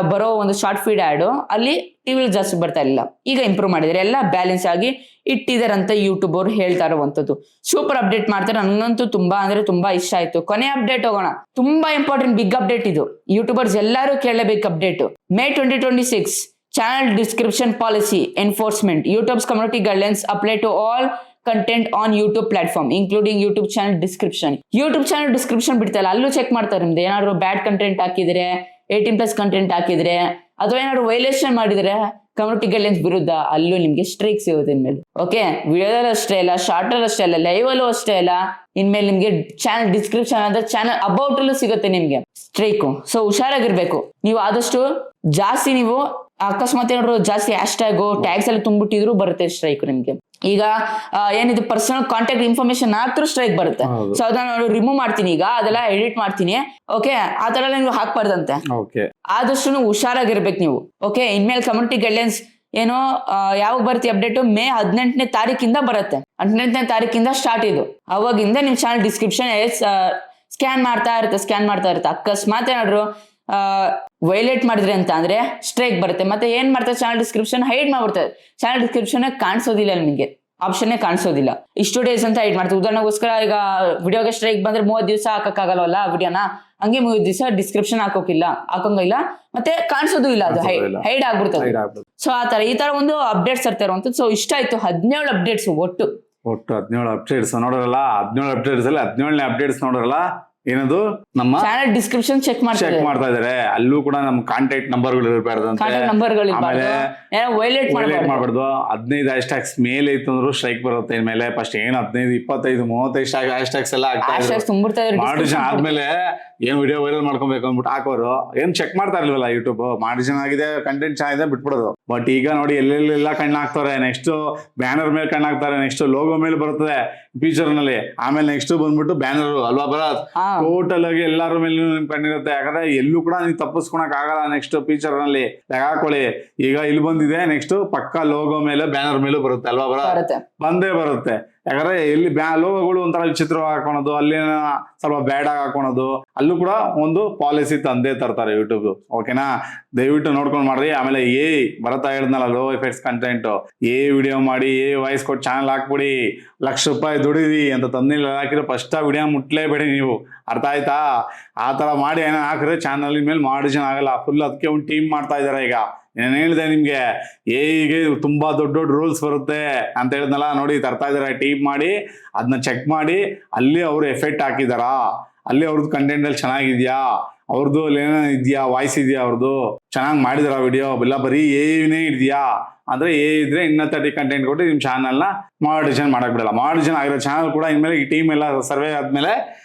ಬರೋ ಒಂದು ಶಾರ್ಟ್ ಫೀಡ್ ಆಡ್ ಅಲ್ಲಿ ಟಿವಿಲಿ ಜಾಸ್ತಿ ಬರ್ತಾ ಇಲ್ಲ, ಈಗ ಇಂಪ್ರೂವ್ ಮಾಡಿದ್ದಾರೆ, ಎಲ್ಲ ಬ್ಯಾಲೆನ್ಸ್ ಆಗಿ ಇಟ್ಟಿದ್ದಾರೆ ಅಂತ ಯೂಟ್ಯೂಬ್ ಅವ್ರು ಹೇಳ್ತಾ ಇರುವಂತದ್ದು. ಸೂಪರ್ ಅಪ್ಡೇಟ್ ಮಾಡ್ತಾರೆ, ನನಗಂತೂ ತುಂಬಾ ಅಂದ್ರೆ ತುಂಬಾ ಇಷ್ಟ ಆಯ್ತು. ಕೊನೆ ಅಪ್ಡೇಟ್ ಹೋಗೋಣ. ತುಂಬಾ ಇಂಪಾರ್ಟೆಂಟ್ ಬಿಗ್ ಅಪ್ಡೇಟ್ ಇದು, ಯೂಟ್ಯೂಬರ್ಸ್ ಎಲ್ಲರೂ ಕೇಳಲೇಬೇಕು update. May 2026 channel description policy enforcement. YouTube's community guidelines apply to all content on YouTube platform including YouTube channel description. YouTube channel description ಬಿಡ್ತಲ್ಲ, ಅಲ್ಲೂ ಚೆಕ್ ಮಾಡ್ತಾರೆ ನಿಮ್ದು ಏನಾದ್ರು ಬ್ಯಾಡ್ ಕಂಟೆಂಟ್ ಹಾಕಿದ್ರೆ, 18+ ಕಂಟೆಂಟ್ ಹಾಕಿದ್ರೆ, ಅಥವಾ ಏನಾದ್ರು ವೈಲೇಷನ್ ಮಾಡಿದ್ರೆ ಕಮ್ಯುನಿಟಿ ಗೈಡ್ಲೈನ್ಸ್ ವಿರುದ್ಧ, ಅಲ್ಲೂ ನಿಮ್ಗೆ ಸ್ಟ್ರೈಕ್ ಸಿಗುತ್ತೆ ಇನ್ಮೇಲೆ. ಓಕೆ, ವಿಡಿಯೋದಲ್ಲಿ ಅಷ್ಟೇ ಇಲ್ಲ, ಶಾರ್ಟ್ ಅಲ್ಲಿ ಅಷ್ಟೇ ಇಲ್ಲ, ಲೈವ್ ಅಲ್ಲೂ ಅಷ್ಟೇ ಇಲ್ಲ, ಇನ್ಮೇಲೆ ನಿಮ್ಗೆ ಚಾನಲ್ ಡಿಸ್ಕ್ರಿಪ್ಷನ್ ಅಂದ್ರೆ ಚಾನಲ್ ಅಬೌಟ್ ಅಲ್ಲೂ ಸಿಗುತ್ತೆ ನಿಮ್ಗೆ ಸ್ಟ್ರೈಕ್. ಸೊ ಹುಷಾರಾಗಿರ್ಬೇಕು ನೀವು. ಆದಷ್ಟು ಜಾಸ್ತಿ ನೀವು ಅಕಸ್ಮಾತ್ ಏನಾದ್ರು ಜಾಸ್ತಿ ಹ್ಯಾಶ್ ಟ್ಯಾಗ್ಸ್ ಎಲ್ಲ ತುಂಬಿಟ್ಟಿದ್ರು ಬರುತ್ತೆ ಸ್ಟ್ರೈಕ್ ನಿಮ್ಗೆ. ಈಗ ಏನಿದು ಪರ್ಸನಲ್ ಕಾಂಟ್ಯಾಕ್ಟ್ ಇನ್ಫಾರ್ಮೇಶನ್ ಹಾಕ್ರು ಸ್ಟ್ರೈಕ್ ಬರುತ್ತೆ. ಸೊ ಅದನ್ನ ರಿಮೂವ್ ಮಾಡ್ತೀನಿ, ಈಗ ಅದೆಲ್ಲ ಎಡಿಟ್ ಮಾಡ್ತೀನಿ. ಓಕೆ, ಆ ತರ ಎಲ್ಲ ನೀವು ಹಾಕ್ಬಾರ್ದಂತೆ. ಆದಷ್ಟು ಹುಷಾರಾಗಿರ್ಬೇಕು ನೀವು. ಓಕೆ, ಇನ್ಮೇಲೆ ಕಮ್ಯುನಿಟಿ ಗೈಡ್ಲೈನ್ಸ್ ಏನೋ ಯಾವಾಗ ಬರುತ್ತೆ ಅಪ್ಡೇಟ್, May 18ನೇ ತಾರೀಕಿಂದ ಬರುತ್ತೆ. 18ನೇ ತಾರೀಕಿಂದ ಸ್ಟಾರ್ಟ್ ಇದು. ಅವಾಗಿಂದ ನಿಮ್ ಚಾನಲ್ ಡಿಸ್ಕ್ರಿಪ್ಷನ್ ಸ್ಕ್ಯಾನ್ ಮಾಡ್ತಾ ಇರುತ್ತೆ. ಅಕಸ್ಮಾತ್ ಏನಾದ್ರು ವೈಲೇಟ್ ಮಾಡಿದ್ರೆ ಅಂತ ಅಂದ್ರೆ ಸ್ಟ್ರೈಕ್ ಬರುತ್ತೆ. ಮತ್ತೆ ಏನ್ ಮಾಡ್ತಾರೆ, ಚಾನಲ್ ಡಿಸ್ಕ್ರಿಪ್ಷನ್ ಹೈಡ್ ಮಾಡ್ಬಿಡ್ತಾರೆ. ಚಾನಲ್ ಡಿಸ್ಕ್ರಿಪ್ಷನ್ ಕಾಣಿಸೋದಿಲ್ಲ ನಿಮಗೆ, ಆಪ್ಷನ್ನೇ ಕಾಣಿಸೋದಿಲ್ಲ. ಇಷ್ಟು ಡೇಸ್ ಅಂತ ಹೈಡ್ ಮಾಡ್ತಾರೆ. ಉದಾಹರಣೆಗೋಸ್ಕರ ಈಗ ವಿಡಿಯೋಗೆ ಸ್ಟ್ರೈಕ್ ಬಂದ್ರೆ 30 ದಿವಸ ಹಾಕಕ್ಕಾಗಲ್ವಲ್ಲ ವಿಡಿಯೋನ, ಹಂಗೆ 30 ದಿವಸ ಡಿಸ್ಕ್ರಿಪ್ಷನ್ ಹಾಕೋಂಗಿಲ್ಲ, ಮತ್ತೆ ಕಾಣಿಸೋದು ಇಲ್ಲ, ಅದು ಹೈಡ್ ಆಗ್ಬಿಡ್ತದೆ. ಸೊ ಈ ತರ ಒಂದು ಅಪ್ಡೇಟ್ಸ್ ತರ್ತಾ ಇರುವಂತದ್ದು. ಸೊ ಇಷ್ಟ ಆಯ್ತು, 17 ಅಪ್ಡೇಟ್ಸ್ ಒಟ್ಟು ಒಟ್ಟು 17 ಅಪ್ಡೇಟ್ಸ್ ನೋಡೋರಲ್ಲ, 17 ಅಪ್ಡೇಟ್ಸ್ ಅಲ್ಲಿ 17ನೇ ಅಪ್ಡೇಟ್ಸ್ ನೋಡೋರಲ್ಲ, ಏನದು ನಮ್ಮ ಚಾನಲ್ ಡಿಸ್ಕ್ರಿಪ್ಷನ್ ಚೆಕ್ ಚೆಕ್ ಮಾಡ್ತಾ ಇದಾರೆ. ಅಲ್ಲೂ ಕೂಡ ನಮ್ ಕಾಂಟ್ಯಾಕ್ಟ್ ನಂಬರ್ಗಳು ಇರಬಾರ್ದು ಅಂತ, ಕಾಂಟ್ಯಾಕ್ಟ್ ನಂಬರ್ಗಳು ಆಮೇಲೆ ವೈಲೇಟ್ ಮಾಡಬಾರ್ದು. 15 ಹ್ಯಾಶ್ ಟ್ಯಾಗ್ಸ್ ಮೇಲೆ ಇತ್ತು ಅಂದ್ರೂ ಸ್ಟ್ರೈಕ್ ಬರುತ್ತೆ ಇನ್ಮೇಲೆ. ಫಸ್ಟ್ ಏನ್ 15, 25, 35 ಹ್ಯಾಶ್ ಟ್ಯಾಗ್ಸ್ ಎಲ್ಲ ಆಗ್ತಾ ಇದ್ರು. ಮಾಡಿಷನ್ ಆದ್ಮೇಲೆ ಏನ್ ವಿಡಿಯೋ ವೈರಲ್ ಮಾಡ್ಕೊಬೇಕು ಅಂದ್ಬಿಟ್ಟು ಹಾಕೋರು, ಏನ್ ಚೆಕ್ ಮಾಡ್ತಾ ಇರ್ಲಿಲ್ಲ ಯೂಟ್ಯೂಬ್. ಮಾಡಿಷನ್ ಆಗಿದೆ, ಕಂಟೆಂಟ್ ಚೆನ್ನಾಗಿದೆ, ಬಿಟ್ಬಿಡೋದು. ಬಟ್ ಈಗ ನೋಡಿ ಎಲ್ಲೆಲ್ಲೆಲ್ಲ ಕಣ್ಣು ಹಾಕ್ತಾರೆ. ನೆಕ್ಸ್ಟ್ ಬ್ಯಾನರ್ ಮೇಲೆ ಕಣ್ಣು ಹಾಕ್ತಾರೆ, ನೆಕ್ಸ್ಟ್ ಲೋಗೋ ಮೇಲೆ ಬರ್ತದೆ ಫೀಚರ್ ನಲ್ಲಿ, ಆಮೇಲೆ ನೆಕ್ಸ್ಟ್ ಬಂದ್ಬಿಟ್ಟು ಬ್ಯಾನರ್ ಅಲ್ವಾ ಬರತ್. ಟೋಟಲ್ ಆಗಿ ಎಲ್ಲಾರ ಮೇಲೂ ನಿಮ್ ಕಣ್ಣಿರುತ್ತೆ. ಯಾಕಂದ್ರೆ ಎಲ್ಲೂ ಕೂಡ ನೀವು ತಪ್ಪಿಸ್ಕೊಳಕ್ ಆಗಲ್ಲ. ನೆಕ್ಸ್ಟ್ ಫೀಚರ್ ನಲ್ಲಿ ಹಾಕೊಳ್ಳಿ. ಈಗ ಇಲ್ಲಿ ಬಂದಿದೆ, ನೆಕ್ಸ್ಟ್ ಪಕ್ಕ ಲೋಗೋ ಮೇಲೆ ಬ್ಯಾನರ್ ಮೇಲೂ ಬರುತ್ತೆ ಅಲ್ವಾ ಬರತ್ತೆ, ಬಂದೇ ಬರುತ್ತೆ. ಯಾಕಂದ್ರೆ ಎಲ್ಲಿ ಲೋಗೋಗಳು ಒಂಥರ ವಿಚಿತ್ರವಾಗಿ ಹಾಕೋಣದು, ಅಲ್ಲಿ ಸ್ವಲ್ಪ ಬ್ಯಾಡ್ ಆಗಿ ಹಾಕೋಣದು, ಅಲ್ಲೂ ಕೂಡ ಒಂದು ಪಾಲಿಸಿ ತಂದೇ ತರ್ತಾರೆ ಯೂಟ್ಯೂಬ್. ಓಕೆನಾ, ದಯವಿಟ್ಟು ನೋಡ್ಕೊಂಡ್ ಮಾಡ್ರಿ. ಆಮೇಲೆ ಬರತ್ತಾ ಹೇಳಿದ್ನಲ್ಲ ಲೋ ಎಫೆಕ್ಟ್ಸ್ ಕಂಟೆಂಟ್, ವಿಡಿಯೋ ಮಾಡಿ ವಾಯ್ಸ್ ಕೊಟ್ಟು ಚಾನಲ್ ಹಾಕ್ಬಿಡಿ, ₹1,00,000 ದುಡಿದಿ ಅಂತ ತಂದಿಲ್ಲ ಹಾಕಿದ್ರೆ ಫಸ್ಟ್ ವಿಡಿಯೋ ಮುಟ್ಲೇಬೇಡಿ ನೀವು. ಅರ್ಥ ಆಯ್ತಾ? ಆ ತರ ಮಾಡಿ ಏನೋ ಹಾಕಿದ್ರೆ ಚಾನಲ್ ಮೇಲೆ ಮಾಡಿಷನ್ ಆಗಲ್ಲ. ಫುಲ್ ಅದಕ್ಕೆ ಒಂದು ಟೀಮ್ ಮಾಡ್ತಾ ಇದಾರೆ ಈಗ. ನಾನು ಹೇಳಿದೆ ನಿಮ್ಗೆ, ಹೇಗೆ ತುಂಬಾ ದೊಡ್ಡ ದೊಡ್ಡ ರೂಲ್ಸ್ ಬರುತ್ತೆ ಅಂತ ಹೇಳಿದ್ನಲ್ಲ, ನೋಡಿ ತರ್ತಾ ಇದಾರೆ. ಟೀಮ್ ಮಾಡಿ ಅದನ್ನ ಚೆಕ್ ಮಾಡಿ, ಅಲ್ಲಿ ಅವ್ರು ಎಫೆಕ್ಟ್ ಹಾಕಿದಾರಾ, ಅಲ್ಲಿ ಅವ್ರದ್ದು ಕಂಟೆಂಟ್ ಅಲ್ಲಿ ಚೆನ್ನಾಗಿದ್ಯಾ, ಅವ್ರದ್ದು ಅಲ್ಲಿ ಏನೋ ಇದೆಯಾ, ವಾಯ್ಸ್ ಇದೆಯಾ, ಅವ್ರದ್ದು ಚೆನ್ನಾಗಿ ಮಾಡಿದಾರ ವಿಡಿಯೋ, ಇಲ್ಲ ಬರೀ ಏನೇ ಇದೆಯಾ ಅಂದ್ರೆ ಇದ್ರೆ ಇನ್ನ 30 ಕಂಟೆಂಟ್ ಕೊಟ್ಟು ನಿಮ್ ಚಾನಲ್ ನ ಮಾಡಿಷನ್ ಮಾಡಕ್ ಬಿಡಲ್ಲ. ಮಾಡಿಷನ್ ಆಗಿರೋ ಚಾನಲ್ ಕೂಡ ಇನ್ಮೇಲೆ ಈ ಟೀಮ್ ಎಲ್ಲ ಸರ್ವೆ ಆದ್ಮೇಲೆ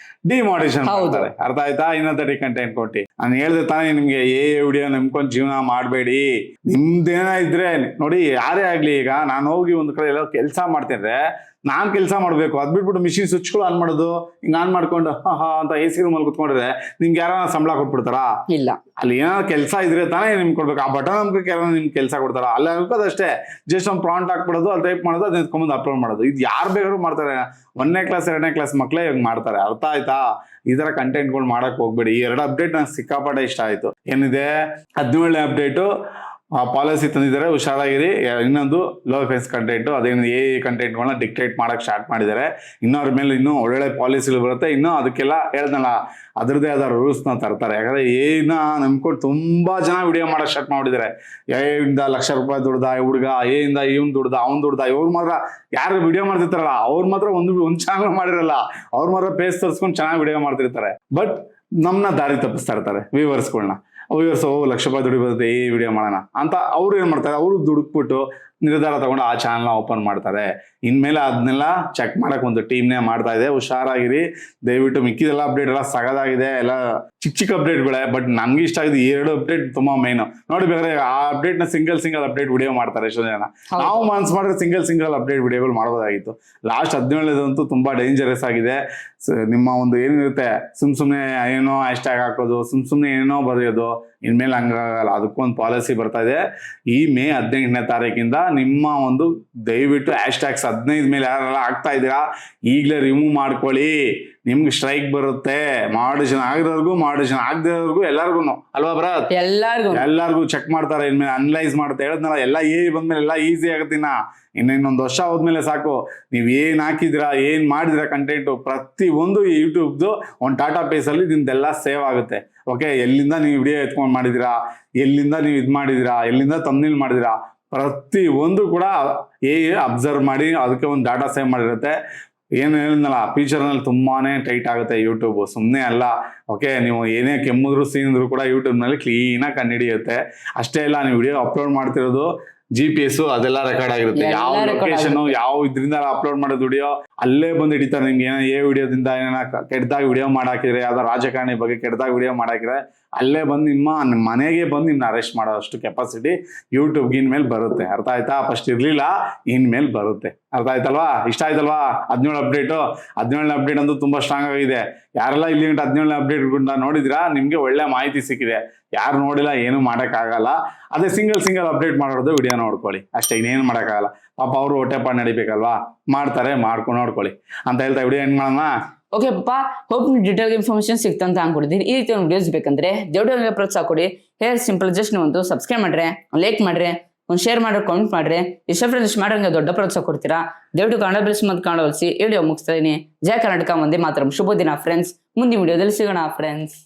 ಡಿಮಾಡಿಷನ್ ಮಾಡ್ತಾರೆ. ಅರ್ಥ ಆಯ್ತಾ? ಇನ್ನ 30 ಕಂಟೆಂಟ್ ಕೊಟ್ಟಿ. ನಾನು ಹೇಳ್ದೆ ತಾನೇ ನಿಮ್ಗೆ, ವಿಡಿಯೋ ನಂಬ್ಕೊಂಡು ಜೀವನ ಮಾಡಬೇಡಿ. ನಿಮ್ದೇನ ಇದ್ರೆ ನೋಡಿ, ಯಾರೇ ಆಗ್ಲಿ. ಈಗ ನಾನು ಹೋಗಿ ಒಂದ್ ಕಡೆ ಎಲ್ಲ ಕೆಲಸ ಮಾಡ್ತಿದ್ರೆ ನಾನ್ ಕೆಲಸ ಮಾಡ್ಬೇಕು, ಅದ್ ಬಿಟ್ಬಿಟ್ಟು ಮಿಷಿನ್ ಸ್ವಿಚ್ಗಳು ಆನ್ ಮಾಡೋದು, ಹಿಂಗ ಆನ್ ಮಾಡ್ಕೊಂಡು ಅಂತ AC ರೂಮ್ ಅಲ್ಲಿ ಕುತ್ಕೊಂಡಿದ್ರೆ ನಿಮ್ಗೆ ಯಾರ ಸಂಬಳ ಕೊಟ್ಬಿಡ್ತಾರಾ? ಇಲ್ಲ. ಅಲ್ಲಿ ಏನಾದ್ರು ಕೆಲಸ ಇದ್ರೆ ತಾನೇ ನಿಮ್ಗೆ ಕೊಡ್ಬೇಕು. ಆ ಬಟನ್ ನಮ್ಗೆ ನಿಮ್ಗೆ ಕೆಲಸ ಕೊಡ್ತಾರ? ಅಲ್ಲ ಅನ್ಕೋದಷ್ಟೇ. ಜಸ್ಟ್ ಒಂದು ಪ್ರಾಂಟ್ ಹಾಕ್ಬಿಡೋದು, ಅಲ್ಲಿ ಟೈಪ್ ಮಾಡೋದು, ಅದನ್ನ ಎತ್ಕೊಂಡ್ಬಂದು ಅಪ್ಲೋಡ್ ಮಾಡೋದು. ಇದು ಯಾರು ಬೇಕಾದ್ರೂ ಮಾಡ್ತಾರೆ. 1ನೇ ಕ್ಲಾಸ್ 2ನೇ ಕ್ಲಾಸ್ ಮಕ್ಳೇ ಇವಾಗ ಮಾಡ್ತಾರೆ. ಅರ್ಥ ಆಯ್ತಾ? ಈ ತರ ಕಂಟೆಂಟ್ಗಳು ಮಾಡಕ್ ಹೋಗ್ಬೇಡಿ. ಈ 2 ಅಪ್ಡೇಟ್ ನಂಗೆ ಸಿಕ್ಕಾಪಟ್ಟೆ ಇಷ್ಟ ಆಯ್ತು. ಏನಿದೆ 17ನೇ ಅಪ್ಡೇಟು ಪಾಲಿಸಿ ತಂದಿದ್ದಾರೆ, ಹುಷಾರಾಗಿರಿ. ಇನ್ನೊಂದು ಲೋ ಎಫೆಕ್ಟ್ಸ್ ಕಂಟೆಂಟ್, ಅದೇನು ಕಂಟೆಂಟ್ಗಳನ್ನ ಡಿಕ್ಟೇಟ್ ಮಾಡಕ್ ಸ್ಟಾರ್ಟ್ ಮಾಡಿದ್ದಾರೆ. ಇನ್ನೂ ಅವ್ರ ಮೇಲೆ ಇನ್ನೂ ಒಳ್ಳೊಳ್ಳೆ ಪಾಲಿಸಿಗಳು ಬರುತ್ತೆ. ಇನ್ನೂ ಅದಕ್ಕೆಲ್ಲ ಹೇಳ್ದಲ್ಲ, ಅದರದೇ ಆದ ರೂಲ್ಸ್ ನ ತರ್ತಾರೆ. ಯಾಕಂದ್ರೆ ನಂಬ್ಕೊಂಡು ತುಂಬಾ ಜನ ವಿಡಿಯೋ ಮಾಡಕ್ ಸ್ಟಾರ್ಟ್ ಮಾಡಿದ್ದಾರೆ. ಇಂದ ₹1,00,000 ದುಡ್ದ ಹುಡುಗ, ಇಂದ ಇವ್ನ್ ದುಡ್ದ, ಅವ್ನ್ ದುಡ್ದ. ಇವ್ರು ಮಾತ್ರ ಯಾರು ವಿಡಿಯೋ ಮಾಡ್ತಿರ್ತಾರಲ್ಲ ಅವ್ರು ಮಾತ್ರ ಒಂದ್ ಚಾನಲ್ ಮಾಡಿರಲ್ಲ, ಅವ್ರು ಮಾತ್ರ ಪೇಸ್ ತರ್ಸ್ಕೊಂಡು ಚೆನ್ನಾಗಿ ವಿಡಿಯೋ ಮಾಡ್ತಿರ್ತಾರೆ. ಬಟ್ ನಮ್ನ ದಾರಿ ತಪ್ಪಿಸ್ತಾ ಇರ್ತಾರೆ ವ್ಯೂವರ್ಸ್ಗಳನ್ನ. ₹1,00,000 ದುಡಿ ಬರುತ್ತೆ, ವಿಡಿಯೋ ಮಾಡೋಣ ಅಂತ ಅವ್ರು ಏನ್ ಮಾಡ್ತಾರೆ, ಅವರು ದುಡುಕ್ಬಿಟ್ಟು ನಿರ್ಧಾರ ತಗೊಂಡು ಆ ಚಾನಲ್ನ ಓಪನ್ ಮಾಡ್ತಾರೆ. ಇನ್ಮೇಲೆ ಅದನ್ನೆಲ್ಲ ಚೆಕ್ ಮಾಡಕ್ ಒಂದು ಟೀಮ್ನೇ ಮಾಡ್ತಾ ಇದೆ. ಹುಷಾರಾಗಿರಿ ದಯವಿಟ್ಟು. ಮಿಕ್ಕಿದೆಲ್ಲ ಅಪ್ಡೇಟ್ ಎಲ್ಲ ಸಗದಾಗಿದೆ, ಎಲ್ಲ ಚಿಕ್ಕ ಅಪ್ಡೇಟ್ಗಳೇ. ಬಟ್ ನಮ್ಗೆ ಇಷ್ಟ ಆಗಿದೆ 2 ಅಪ್ಡೇಟ್ ತುಂಬಾ ಮೇನ್. ನೋಡಿ ಬೇಕಾದ್ರೆ ಆ ಅಪ್ಡೇಟ್ ನ ಸಿಂಗಲ್ ಅಪ್ಡೇಟ್ ವಿಡಿಯೋ ಮಾಡ್ತಾರೆ ಎಷ್ಟೋ ಜನ. ನಾವು ಮನ್ಸ್ ಮಾಡಿದ್ರೆ ಸಿಂಗಲ್ ಅಪ್ಡೇಟ್ ವಿಡಿಯೋಗಳು ಮಾಡಬಹುದಾಗಿತ್ತು. ಲಾಸ್ಟ್ 17ನೇದಂತೂ ತುಂಬಾ ಡೇಂಜರಸ್ ಆಗಿದೆ. ನಿಮ್ಮ ಒಂದು ಏನಿರುತ್ತೆ, ಸುಮ್ನೆ ಏನೋ ಹ್ಯಾಶ್ ಟ್ಯಾಗ್ ಹಾಕೋದು, ಸುಮ್ನೆ ಏನೋ ಬರೆಯೋದು, ಇನ್ಮೇಲೆ ಹಂಗಾಗಲ್ಲ. ಅದಕ್ಕೊಂದು ಪಾಲಿಸಿ ಬರ್ತಾ ಇದೆ. ಈ ಮೇ 18ನೇ ತಾರೀಕಿಂದ ನಿಮ್ಮ ಒಂದು ದಯವಿಟ್ಟು ಹ್ಯಾಶ್ ಟ್ಯಾಗ್ಸ್ 15 ಮೇಲೆ ಯಾರೆಲ್ಲ ಆಗ್ತಾ ಇದ್ದೀರಾ ಈಗಲೇ ರಿಮೂವ್ ಮಾಡ್ಕೊಳ್ಳಿ. ನಿಮ್ಗೆ ಸ್ಟ್ರೈಕ್ ಬರುತ್ತೆ. ಮಾಡಿಷನ್ ಆಗಿರೋರ್ಗು, ಮಾಡಿಷನ್ ಆಗದಿರೋರ್ಗು, ಎಲ್ಲಾರ್ಗು ಅಲ್ವಾ ಬರತ್? ಎಲ್ಲಾರ್ಗು ಚೆಕ್ ಮಾಡ್ತಾರೆ. ಇನ್ಮೇಲೆ ಅನಲೈಸ್ ಮಾಡುತ್ತೆ. ಹೇಳದ್ನಲ್ಲ, ಎಲ್ಲ ಬಂದ್ಮೇಲೆ ಎಲ್ಲ ಈಸಿ ಆಗುತ್ತೆ. ಇನ್ನೊಂದು ವರ್ಷ ಹೋದ್ಮೇಲೆ ಸಾಕು, ನೀವ್ ಏನ್ ಹಾಕಿದಿರಾ, ಏನ್ ಮಾಡಿದಿರಾ ಕಂಟೆಂಟ್ ಪ್ರತಿ ಒಂದು ಯೂಟ್ಯೂಬ್ದು ಒಂದು ಟಾಟಾ ಬೇಸ್ ಅಲ್ಲಿ ನಿಮ್ದೆಲ್ಲ ಸೇವ್ ಆಗುತ್ತೆ. ಓಕೆ, ಎಲ್ಲಿಂದ ನೀವು ವಿಡಿಯೋ ಎತ್ಕೊಂಡ್ ಮಾಡಿದಿರಾ, ಎಲ್ಲಿಂದ ನೀವು ಇದ್ ಮಾಡಿದಿರಾ, ಎಲ್ಲಿಂದ ತಮ್ನೇಲ್ ಮಾಡಿದಿರಾ, ಪ್ರತಿ ಒಂದು ಕೂಡ ಅಬ್ಸರ್ವ್ ಮಾಡಿ ಅದಕ್ಕೆ ಒಂದು ಡಾಟಾ ಸೇವ್ ಮಾಡಿರುತ್ತೆ. ಏನು ಹೇಳಿದ್ನಲ್ಲ, ಫೀಚರ್ನಲ್ಲಿ ತುಂಬಾನೇ ಟೈಟ್ ಆಗುತ್ತೆ ಯೂಟ್ಯೂಬ್, ಸುಮ್ಮನೆ ಅಲ್ಲ. ಓಕೆ, ನೀವು ಏನೇ ಕೆಮ್ಮಿದ್ರು ಸೀನಿದ್ರು ಕೂಡ ಯೂಟ್ಯೂಬ್ನಲ್ಲಿ ಕ್ಲೀನಾಗಿ ಕಂಡುಹಿಡಿಯುತ್ತೆ. ಅಷ್ಟೇ ಇಲ್ಲ, ನೀವು ವಿಡಿಯೋ ಅಪ್ಲೋಡ್ ಮಾಡ್ತಿರೋದು GPS ಅದೆಲ್ಲ ರೆಕಾರ್ಡ್ ಆಗಿರುತ್ತೆ. ಯಾವ ಲೊಕೇಶನ್, ಯಾವ ಇದ್ರಿಂದ ಅಪ್ಲೋಡ್ ಮಾಡೋದು ವಿಡಿಯೋ ಅಲ್ಲೇ ಬಂದು ಹಿಡಿತಾರೆ. ನಿಮ್ಗೆ ಏನೋ ವಿಡಿಯೋದಿಂದ ಏನ ಕೆಟ್ಟದಾಗ ವಿಡಿಯೋ ಮಾಡಾಕಿದ್ರೆ, ಯಾವ್ದೋ ರಾಜಕಾರಣಿ ಬಗ್ಗೆ ಕೆಟ್ಟದಾಗ ವಿಡಿಯೋ ಮಾಡಾಕಿದ್ರೆ ಅಲ್ಲೇ ಬಂದು ನಿಮ್ಮ ಮನೆಗೆ ಬಂದು ನಿಮ್ನ ಅರೆಸ್ಟ್ ಮಾಡೋಷ್ಟು ಕೆಪಾಸಿಟಿ ಯೂಟ್ಯೂಬ್ಗೆ ಇನ್ಮೇಲೆ ಬರುತ್ತೆ. ಅರ್ಥ ಆಯ್ತಾ? ಫಸ್ಟ್ ಇರ್ಲಿಲ್ಲ, ಇನ್ಮೇಲೆ ಬರುತ್ತೆ. ಅರ್ಥ ಆಯ್ತಲ್ವಾ? ಇಷ್ಟ ಆಯ್ತಲ್ವಾ? 17 ಅಪ್ಡೇಟು. 17ನೇ ಅಪ್ಡೇಟ್ ಅಂತೂ ತುಂಬಾ ಸ್ಟ್ರಾಂಗ್ ಆಗಿದೆ. ಯಾರೆಲ್ಲ ಇಲ್ಲಿ 17ನೇ ಅಪ್ಡೇಟ್ ನೋಡಿದ್ರಾ, ನಿಮ್ಗೆ ಒಳ್ಳೆ ಮಾಹಿತಿ ಸಿಕ್ಕಿದೆ. ಯಾರು ನೋಡಿಲ್ಲ ಏನು ಮಾಡಕ್ಕಾಗಲ್ಲ. ಅದೇ ಸಿಂಗಲ್ ಅಪ್ಡೇಟ್ ಮಾಡೋದು ವಿಡಿಯೋ ನೋಡ್ಕೊಳ್ಳಿ ಅಷ್ಟೇ, ಇನ್ನೇನು ಮಾಡಕ್ಕಾಗಲ್ಲ. ಪಾಪ ಅವರು ಹೊಟ್ಟೆಪಾಡು ನಡಿಬೇಕಲ್ವಾ, ಮಾಡ್ತಾರೆ, ಮಾಡ್ಕೊಂಡು ನೋಡ್ಕೊಳ್ಳಿ ಅಂತ ಹೇಳ್ತಾ ವಿಡಿಯೋ ಏನ್ ಮಾಡೋಣ. ಓಕೆ ಪಾಪ, ಹೋಪ್ ಡೀಟೇಲ್ ಇನ್ಫಾರ್ಮೇಶನ್ ಸಿಕ್ತಂತ ಅನ್ಕೊಡಿದ್ದೀನಿ. ಈ ರೀತಿ ವಿಡಿಯೋಸ್ ಬೇಕಂದ್ರೆ ದಯವಿಟ್ಟು ಪ್ರೋತ್ಸಾಹ ಕೊಡಿ. ಹೇರ್ ಸಿಂಪಲ್, ಜಸ್ಟ್ ನೀವು ಒಂದು ಸಬ್ಸ್ಕ್ರೈಬ್ ಮಾಡ್ರೆ, ಲೈಕ್ ಮಾಡ್ರೆ, ಒಂದು ಶೇರ್ ಮಾಡ್ರೆ, ಕಾಮೆಂಟ್ ಮಾಡ್ರೆ. ಇಷ್ಟ ಫ್ರೆಂಡ್ಸ್ ಮಾಡ್ರಂಗೆ ದೊಡ್ಡ ಪ್ರೋತ್ಸಾಹ ಕೊಡ್ತೀರಾ. ದಯವಿಟ್ಟು ಕನ್ನಡ ಬೆಳೆಸಿ ಮತ್ತು ಕನ್ನಡ ಬಳಸಿ ವಿಡಿಯೋ ಮುಗಿಸ್ತಾ ಇದೀನಿ. ಜಯ ಕರ್ನಾಟಕ, ಒಂದೇ ಮಾತ್ರ. ಶುಭ ದಿನ ಫ್ರೆಂಡ್ಸ್. ಮುಂದಿನ ವಿಡಿಯೋದಲ್ಲಿ ಸಿಗೋಣ ಫ್ರೆಂಡ್ಸ್.